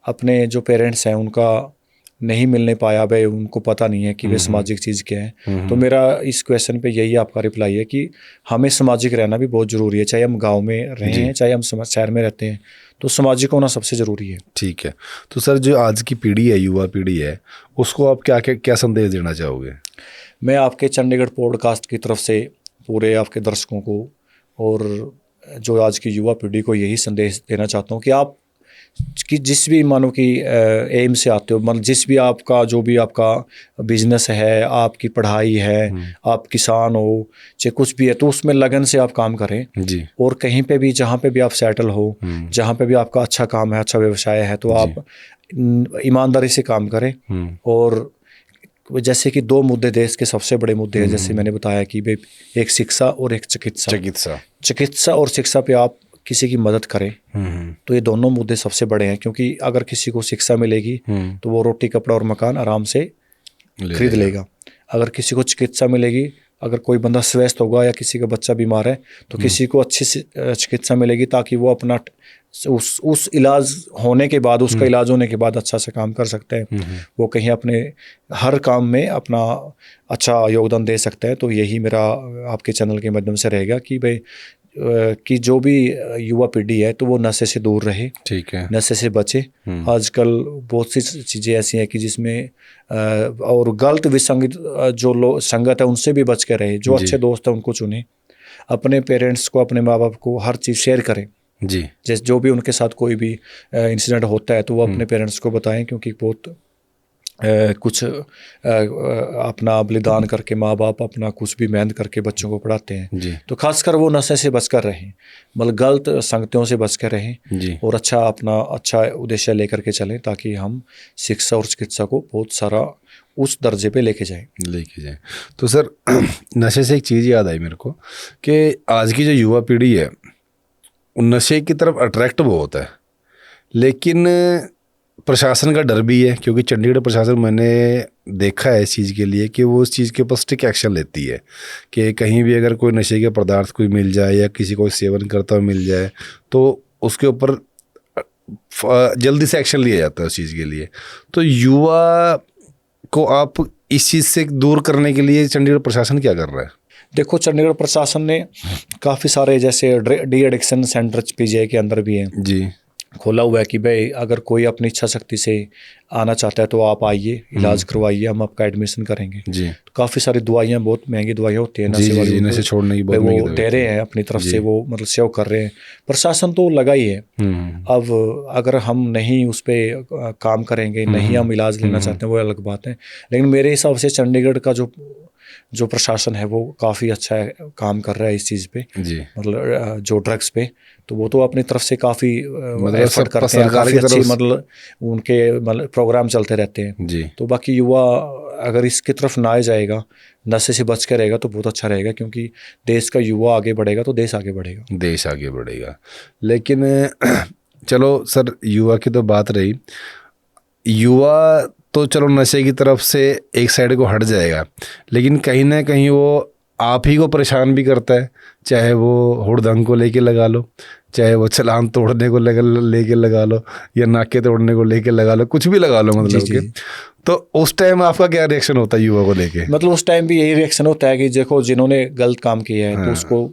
अपने जो पेरेंट्स हैं उनका नहीं मिलने पाया, भाई उनको पता नहीं है कि वे सामाजिक चीज़ क्या है। तो मेरा इस क्वेश्चन पे यही आपका रिप्लाई है कि हमें सामाजिक रहना भी बहुत ज़रूरी है, चाहे हम गांव में रहे हैं, चाहे हम शहर में रहते हैं, तो सामाजिक होना सबसे ज़रूरी है। ठीक है। तो सर जो आज की पीढ़ी है, युवा पीढ़ी है, उसको आप क्या संदेश देना चाहोगे? मैं आपके चंडीगढ़ पॉडकास्ट की तरफ से पूरे आपके दर्शकों को और जो आज की युवा पीढ़ी को यही संदेश देना चाहता हूँ कि आप कि जिस भी मानो कि एम से आते हो, मतलब जिस भी आपका जो भी आपका बिजनेस है, आपकी पढ़ाई है, आप किसान हो, चाहे कुछ भी है, तो उसमें लगन से आप काम करें जी। और कहीं पे भी जहाँ पे भी आप सेटल हो, जहाँ पे भी आपका अच्छा काम है, अच्छा व्यवसाय है, तो आप ईमानदारी से काम करें। और जैसे कि दो मुद्दे देश के सबसे बड़े मुद्दे हैं, जैसे मैंने बताया कि भाई एक शिक्षा और एक चिकित्सा और शिक्षा पे आप किसी की मदद करें, तो ये दोनों मुद्दे सबसे बड़े हैं। क्योंकि अगर किसी को शिक्षा मिलेगी तो वो रोटी कपड़ा और मकान आराम से खरीद लेगा। अगर किसी को चिकित्सा मिलेगी, अगर कोई बंदा स्वस्थ होगा या किसी का बच्चा बीमार है, तो किसी को अच्छी चिकित्सा मिलेगी ताकि वो अपना उस इलाज होने के बाद, उसका इलाज होने के बाद अच्छा से काम कर सकते हैं, वो कहीं अपने हर काम में अपना अच्छा योगदान दे सकते हैं। तो यही मेरा आपके चैनल के माध्यम से रहेगा कि भाई कि जो भी युवा पीढ़ी है तो वो नशे से दूर रहे, ठीक है। नशे से बचे। आजकल बहुत सी चीज़ें ऐसी हैं कि जिसमें और गलत विसंगत जो लोग संगत है उनसे भी बच के रहे। जो अच्छे दोस्त हैं उनको चुने, अपने पेरेंट्स को, अपने माँ बाप को हर चीज़ शेयर करें। जी। जैसे जो भी उनके साथ कोई भी इंसिडेंट होता है तो वो अपने पेरेंट्स को बताएं, क्योंकि बहुत कुछ अपना बलिदान करके माँ बाप अपना कुछ भी मेहनत करके बच्चों को पढ़ाते हैं। जी। तो खासकर वो नशे से बचकर रहें, मतलब गलत संगतियों से बचकर रहें जी। और अपना अच्छा उद्देश्य लेकर के चलें, ताकि हम शिक्षा और चिकित्सा को बहुत सारा उस दर्जे पे लेके जाएं। तो सर नशे से एक चीज़ याद आई मेरे को कि आज की जो युवा पीढ़ी है वो नशे की तरफ अट्रैक्ट बहुत है, लेकिन प्रशासन का डर भी है, क्योंकि चंडीगढ़ प्रशासन मैंने देखा है इस चीज़ के लिए कि वो इस चीज़ के ऊपर स्ट्रिक्ट एक्शन लेती है कि कहीं भी अगर कोई नशे के पदार्थ कोई मिल जाए या किसी को सेवन करता हुआ मिल जाए तो उसके ऊपर जल्दी से एक्शन लिया जाता है उस चीज़ के लिए। तो युवा को आप इस चीज़ से दूर करने के लिए चंडीगढ़ प्रशासन क्या कर रहा है? देखो, चंडीगढ़ प्रशासन ने काफ़ी सारे जैसे डी एडिक्शन सेंटर पीजीआई के अंदर भी हैं जी, खोला हुआ है कि भाई अगर कोई अपनी इच्छा शक्ति से आना चाहता है तो आप आइए, इलाज करवाइए, हम आपका एडमिशन करेंगे। जी। तो काफ़ी सारी दवाइयाँ, बहुत महंगी दवाइयाँ होती हैं नशे वाली, नशे छोड़ने की बहुत वो दे रहे हैं अपनी तरफ से, वो मतलब सेव कर रहे हैं। प्रशासन तो लगा ही है। अब अगर हम नहीं उस पर काम करेंगे, नहीं हम इलाज लेना चाहते हैं, वो अलग बात है। लेकिन मेरे हिसाब से चंडीगढ़ का जो प्रशासन है वो काफ़ी अच्छा काम कर रहा है इस चीज़ पे, मतलब जो ड्रग्स पे। तो वो तो अपनी तरफ से काफ़ी एफर्ट करते हैं, काफ़ी अच्छी मतलब उनके मतलब प्रोग्राम चलते रहते हैं जी। तो बाकी युवा अगर इसकी तरफ ना आ जाएगा, नशे से बच के रहेगा तो बहुत अच्छा रहेगा, क्योंकि देश का युवा आगे बढ़ेगा तो देश आगे बढ़ेगा। लेकिन चलो सर, युवा की तो बात रही, युवा तो चलो नशे की तरफ से एक साइड को हट जाएगा, लेकिन कहीं ना कहीं वो आप ही को परेशान भी करता है, चाहे वो हुड़दंग को लेके लगा लो, चाहे वो चलान तोड़ने को लेके लगा लो, या नाके तोड़ने को लेके लगा लो, कुछ भी लगा लो मतलब कि। तो उस टाइम आपका क्या रिएक्शन होता है युवा को लेके? मतलब उस टाइम भी यही रिएक्शन होता है कि देखो, जिन्होंने गलत काम किया है तो उसको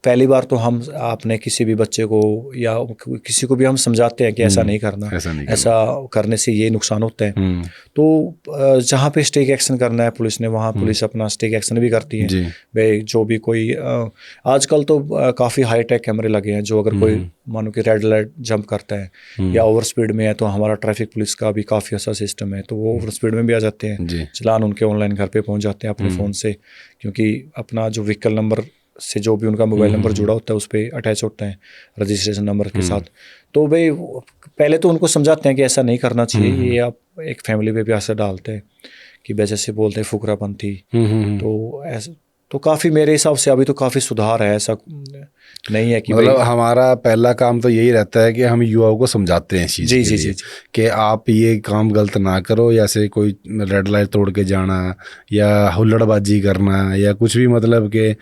पहली बार तो हम अपने किसी भी बच्चे को या किसी को भी हम समझाते हैं कि ऐसा नहीं करना, ऐसा करने से ये नुकसान होता है। तो जहाँ पे स्ट्रिक्ट एक्शन करना है पुलिस ने, वहाँ पुलिस अपना स्ट्रिक्ट एक्शन भी करती है भाई। जो भी कोई आजकल तो काफ़ी हाईटेक कैमरे लगे हैं, जो अगर कोई मानो कि रेड लाइट जंप करता है या ओवर स्पीड में है तो हमारा ट्रैफिक पुलिस का भी काफ़ी अच्छा सिस्टम है, तो वो ओवर स्पीड में भी आ जाते हैं, चलान उनके ऑनलाइन घर पे पहुँच जाते हैं अपने फ़ोन से, क्योंकि अपना जो व्हीकल नंबर से जो भी उनका मोबाइल नंबर जुड़ा होता है उस पर अटैच होता है रजिस्ट्रेशन नंबर के साथ। तो भाई पहले तो उनको समझाते हैं कि ऐसा नहीं करना चाहिए, ये आप एक फैमिली पे भी असर डालते हैं कि वैसे से बोलते हैं फुकरापंथी। तो ऐसा तो काफ़ी मेरे हिसाब से अभी तो काफ़ी सुधार है, ऐसा नहीं है कि मतलब हमारा पहला काम तो यही रहता है कि हम युवाओं को समझाते हैं इस चीज़ के लिए कि आप ये काम गलत ना करो, या से कोई रेड लाइट तोड़ के जाना या हुल्लड़बाजी करना या कुछ भी, मतलब कि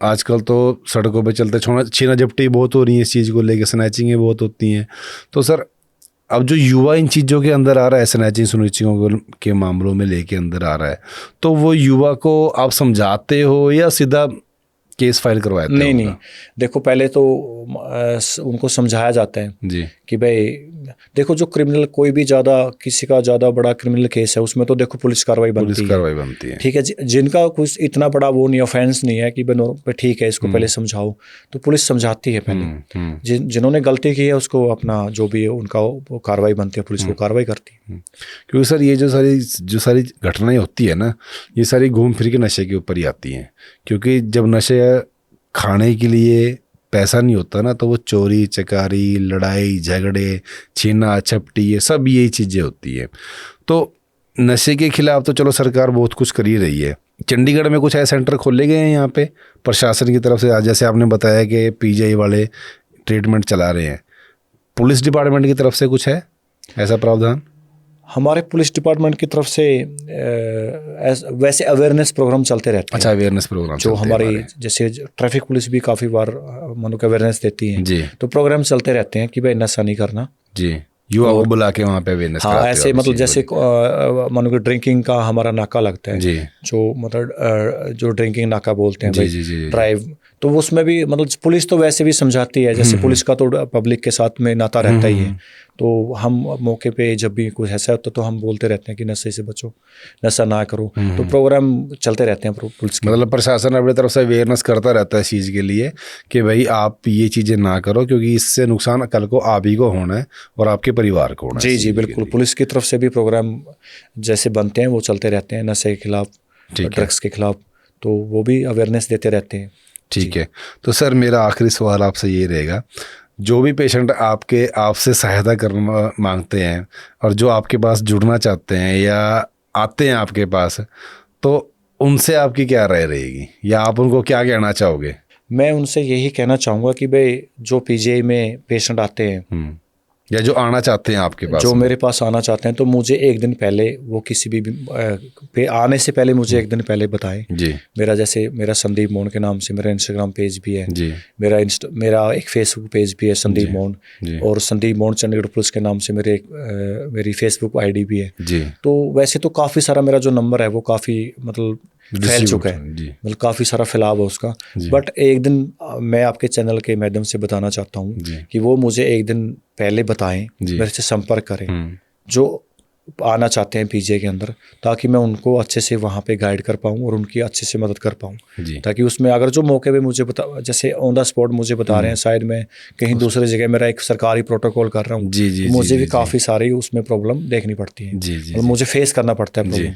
आजकल तो सड़कों पे चलते छीना झपटी बहुत हो रही है, इस चीज़ को लेके स्नैचिंगें बहुत होती हैं। तो सर अब जो युवा इन चीज़ों के अंदर आ रहा है, स्नैचिंग स्नैचिंगों के मामलों में लेके अंदर आ रहा है, तो वो युवा को आप समझाते हो या सीधा केस फाइल करवाते हो? नहीं, देखो पहले तो उनको समझाया जाता है जी कि भाई देखो, जो क्रिमिनल कोई भी किसी का ज़्यादा बड़ा क्रिमिनल केस है उसमें तो देखो पुलिस कार्रवाई बनती है, ठीक है। जिनका कुछ इतना बड़ा वो नहीं, ऑफेंस नहीं है कि भाई ठीक है इसको पहले समझाओ, तो पुलिस समझाती है पहले। जिन्होंने गलती की है उसको अपना जो भी है उनका वो कार्रवाई बनती है, पुलिस को कार्रवाई करती है। क्योंकि सर ये जो सारी घटनाएं होती है ना, ये सारी घूम फिर के नशे के ऊपर ही आती हैं, क्योंकि जब नशे खाने के लिए पैसा नहीं होता ना, तो वो चोरी चकारी, लड़ाई झगड़े, छीना झपटी, ये सब यही चीज़ें होती है। तो नशे के खिलाफ तो चलो सरकार बहुत कुछ कर ही रही है। चंडीगढ़ में कुछ ऐसे सेंटर खोले गए हैं यहाँ पे प्रशासन की तरफ से, जैसे आपने बताया कि पीजीआई वाले ट्रीटमेंट चला रहे हैं, पुलिस डिपार्टमेंट की तरफ से कुछ है ऐसा प्रावधान? हमारे पुलिस डिपार्टमेंट की तरफ से वैसे अवेयरनेस प्रोग्राम चलते रहते हैं। अच्छा, अवेयरनेस प्रोग्राम जो हमारी जैसे ट्रैफिक पुलिस भी काफ़ी बार मानो कि अवेयरनेस देती है जी, तो प्रोग्राम चलते रहते हैं कि भाई नशा नहीं करना जी, युवा को बुला के वहाँ पे अवेयरनेस कराते हैं। ऐसे मतलब जैसे मानो कि ड्रिंकिंग का हमारा नाका लगता है जी, जो मतलब जो ड्रिंकिंग नाका बोलते हैं भाई ड्राइव, तो उसमें भी मतलब पुलिस तो वैसे भी समझाती है, जैसे पुलिस का तो पब्लिक के साथ में नाता रहता ही है, तो हम मौके पे जब भी कुछ ऐसा होता तो हम बोलते रहते हैं कि नशे से बचो, नशा ना करो। तो प्रोग्राम चलते रहते हैं पुलिस के। मतलब प्रशासन अपनी तरफ से अवेयरनेस करता रहता है इस चीज़ के लिए कि भाई आप ये चीज़ें ना करो, क्योंकि इससे नुकसान कल को आप ही को होना है और आपके परिवार को होना है। जी जी बिल्कुल, पुलिस की तरफ से भी प्रोग्राम जैसे बनते हैं वो चलते रहते हैं, नशे के खिलाफ, ड्रग्स के खिलाफ, तो वो भी अवेयरनेस देते रहते हैं। ठीक है। तो सर मेरा आखिरी सवाल आपसे ये रहेगा, जो भी पेशेंट आपसे सहायता करना मांगते हैं और जो आपके पास जुड़ना चाहते हैं या आते हैं आपके पास, तो उनसे आपकी क्या राय रहेगी या आप उनको क्या कहना चाहोगे? मैं उनसे यही कहना चाहूँगा कि भाई जो पीजीआई में पेशेंट आते हैं या जो आना चाहते हैं आपके पास, जो मेरे पास आना चाहते हैं, तो मुझे एक दिन पहले वो किसी भी आने से पहले मुझे एक दिन पहले बताएं जी। मेरा संदीप मोहन के नाम से मेरा इंस्टाग्राम पेज भी है जी। मेरा एक फेसबुक पेज भी है संदीप मोहन, और संदीप मोहन चंडीगढ़ पुलिस के नाम से मेरी फेसबुक आईडी भी है जी। तो वैसे तो काफ़ी सारा मेरा जो नंबर है वो काफ़ी मतलब फैल चुका है, मतलब काफ़ी सारा फैलाव है उसका। बट एक दिन मैं आपके चैनल के माध्यम से बताना चाहता हूँ कि वो मुझे एक दिन पहले बताएं, मेरे से संपर्क करें जो आना चाहते हैं पीजीआई के अंदर, ताकि मैं उनको अच्छे से वहाँ पे गाइड कर पाऊँ और उनकी अच्छे से मदद कर पाऊँ, ताकि उसमें अगर जो मौके पे मुझे जैसे ऑन द स्पॉट मुझे बता रहे हैं, शायद मैं कहीं दूसरी जगह मेरा एक सरकारी प्रोटोकॉल कर रहा हूँ, तो मुझे भी काफ़ी सारी उसमें प्रॉब्लम देखनी पड़ती है और मुझे फेस करना पड़ता है प्रॉब्लम।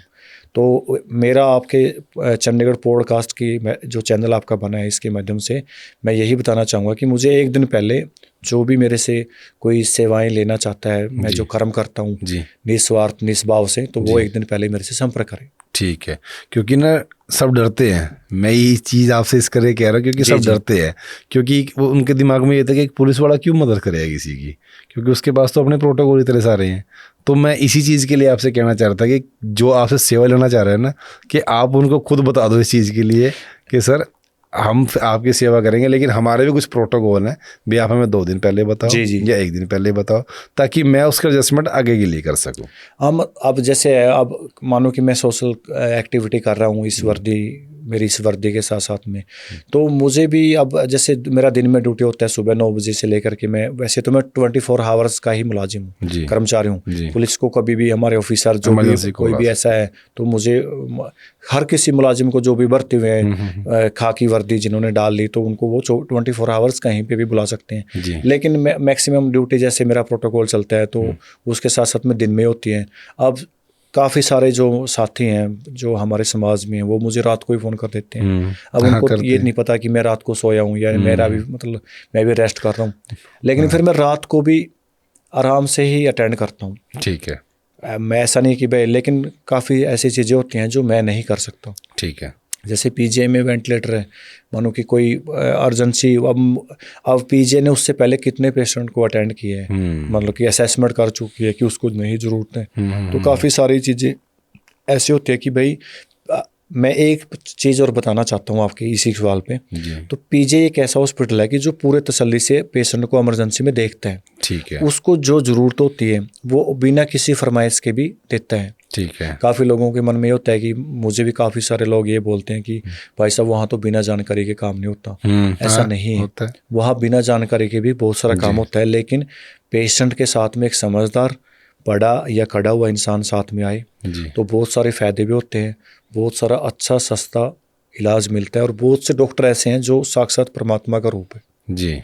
तो मेरा आपके चंडीगढ़ पॉडकास्ट की जो चैनल आपका बना है, इसके माध्यम से मैं यही बताना चाहूँगा कि मुझे एक दिन पहले जो भी मेरे से कोई सेवाएं लेना चाहता है, मैं जो कर्म करता हूँ निस्वार्थ निस्भाव से, तो वो एक दिन पहले मेरे से संपर्क करें। ठीक है, क्योंकि ना सब डरते हैं, मैं ये चीज़ आपसे इस करके कह रहा हूँ क्योंकि सब डरते हैं, क्योंकि वो उनके दिमाग में ये था कि एक पुलिस वाला क्यों मदद करेगा किसी की, क्योंकि उसके पास तो अपने प्रोटोकॉल इतने सारे हैं। तो मैं इसी चीज़ के लिए आपसे कहना चाह रहा था कि जो आपसे सेवा लेना चाह रहे हैं ना, कि आप उनको खुद बता दो इस चीज़ के लिए कि सर हम आपकी सेवा करेंगे, लेकिन हमारे भी कुछ प्रोटोकॉल हैं भी, आप हमें 2 दिन पहले बताओ या 1 दिन पहले बताओ, ताकि मैं उसका एडजस्टमेंट आगे के लिए कर सकूं। हम अब जैसे अब मानो कि मैं सोशल एक्टिविटी कर रहा हूँ मेरी इस वर्दी के साथ साथ में, तो मुझे भी अब जैसे मेरा दिन में ड्यूटी होता है सुबह 9 बजे से लेकर के, मैं वैसे तो मैं 24 आवर्स का ही मुलाजिम हूँ, कर्मचारी हूँ। पुलिस को कभी भी हमारे ऑफिसर जो भी कोई भी ऐसा है, तो मुझे हर किसी मुलाजिम को जो भी भर्ती हुए हैं खाकी वर्दी जिन्होंने डाल ली, तो उनको वो 24 आवर्स कहीं पे भी बुला सकते हैं। लेकिन मैक्सिमम ड्यूटी जैसे मेरा प्रोटोकॉल चलता है तो उसके साथ साथ में दिन में होती है। अब काफ़ी सारे जो साथी हैं जो हमारे समाज में हैं, वो मुझे रात को ही फ़ोन कर देते हैं। अब उनको ये नहीं पता कि मैं रात को सोया हूँ या मेरा भी मतलब मैं भी रेस्ट कर रहा हूँ, लेकिन फिर मैं रात को भी आराम से ही अटेंड करता हूँ। ठीक है, मैं ऐसा नहीं कि भाई, लेकिन काफ़ी ऐसी चीज़ें होती हैं जो मैं नहीं कर सकता। ठीक है, जैसे पीजीआई में वेंटिलेटर है, मानो कि कोई अर्जेंसी, अब पीजीआई ने उससे पहले कितने पेशेंट को अटेंड किए हैं, मतलब कि असेसमेंट कर चुकी है कि उसको नहीं ज़रूरत है। तो काफ़ी सारी चीज़ें ऐसी होती है कि भाई मैं एक चीज़ और बताना चाहता हूँ आपके इसी सवाल पे। तो पीजीआई एक ऐसा हॉस्पिटल है कि जो पूरे तसल्ली से पेशेंट को इमरजेंसी में देखता है। ठीक है, उसको जो ज़रूरत होती है वो बिना किसी फरमाइश के भी देता है। ठीक है। काफ़ी लोगों के मन में ये होता है कि मुझे भी काफ़ी सारे लोग ये बोलते हैं कि भाई साहब वहाँ तो बिना जानकारी के काम नहीं होता। ऐसा नहीं है, वहाँ बिना जानकारी के भी बहुत सारा काम होता है, लेकिन पेशेंट के साथ में एक समझदार बड़ा या खड़ा हुआ इंसान साथ में आए तो बहुत सारे फ़ायदे भी होते हैं, बहुत सारा अच्छा सस्ता इलाज मिलता है, और बहुत से डॉक्टर ऐसे हैं जो साक्षात परमात्मा का रूप है। जी,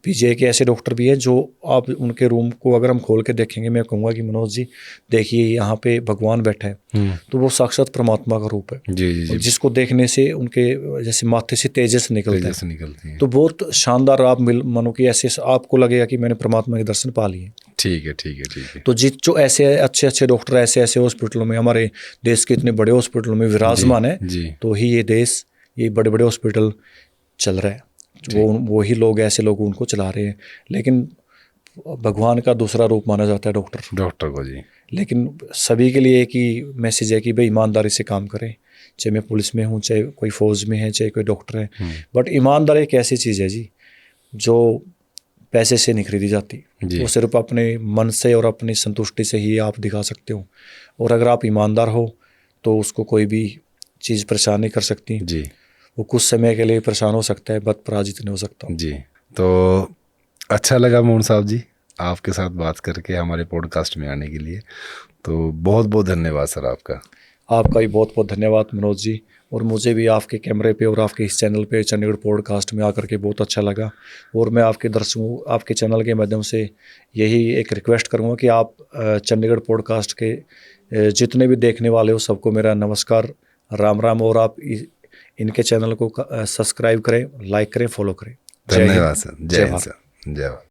पीजीआई के ऐसे डॉक्टर भी हैं जो आप उनके रूम को अगर हम खोल के देखेंगे, मैं कहूँगा कि मनोज जी देखिए यहाँ पे भगवान बैठा है, तो वो साक्षात परमात्मा का रूप है। जी, जिसको देखने से उनके जैसे माथे से तेजस निकलते हैं, तो बहुत शानदार आप मानो कि ऐसे आपको लगेगा कि मैंने परमात्मा के दर्शन पा लिए। ठीक है, ठीक है, ठीक है। तो जो ऐसे अच्छे डॉक्टर ऐसे हॉस्पिटलों में, हमारे देश के इतने बड़े हॉस्पिटलों में विराजमान है, तो ही ये देश, ये बड़े बड़े हॉस्पिटल चल रहा है। वो ही लोग, ऐसे लोग उनको चला रहे हैं। लेकिन भगवान का दूसरा रूप माना जाता है डॉक्टर को जी। लेकिन सभी के लिए एक ही मैसेज है कि भाई ईमानदारी से काम करें, चाहे मैं पुलिस में हूँ, चाहे कोई फौज में है, चाहे कोई डॉक्टर है। बट ईमानदारी एक ऐसी चीज़ है जी जो पैसे से नहीं खरीदी जाती, वो सिर्फ अपने मन से और अपनी संतुष्टि से ही आप दिखा सकते हो। और अगर आप ईमानदार हो तो उसको कोई भी चीज़ परेशान नहीं कर सकती जी। वो कुछ समय के लिए परेशान हो सकता है, बट पराजित नहीं हो सकता। जी, तो अच्छा लगा मोहन साहब जी आपके साथ बात करके, हमारे पॉडकास्ट में आने के लिए। तो बहुत बहुत धन्यवाद सर आपका। आपका भी बहुत बहुत धन्यवाद मनोज जी। और मुझे भी आपके कैमरे पे और आपके इस चैनल पे चंडीगढ़ पॉडकास्ट में आकर के बहुत अच्छा लगा। और मैं आपके दर्शकों, आपके चैनल के माध्यम से यही एक रिक्वेस्ट करूँगा कि आप चंडीगढ़ पॉडकास्ट के जितने भी देखने वाले हो सबको मेरा नमस्कार, राम राम। और आप इनके चैनल को सब्सक्राइब करें, लाइक करें, फॉलो करें। जय हिंद, धन्यवाद सर, जय जय हिंद भारत। सर, जय भारत।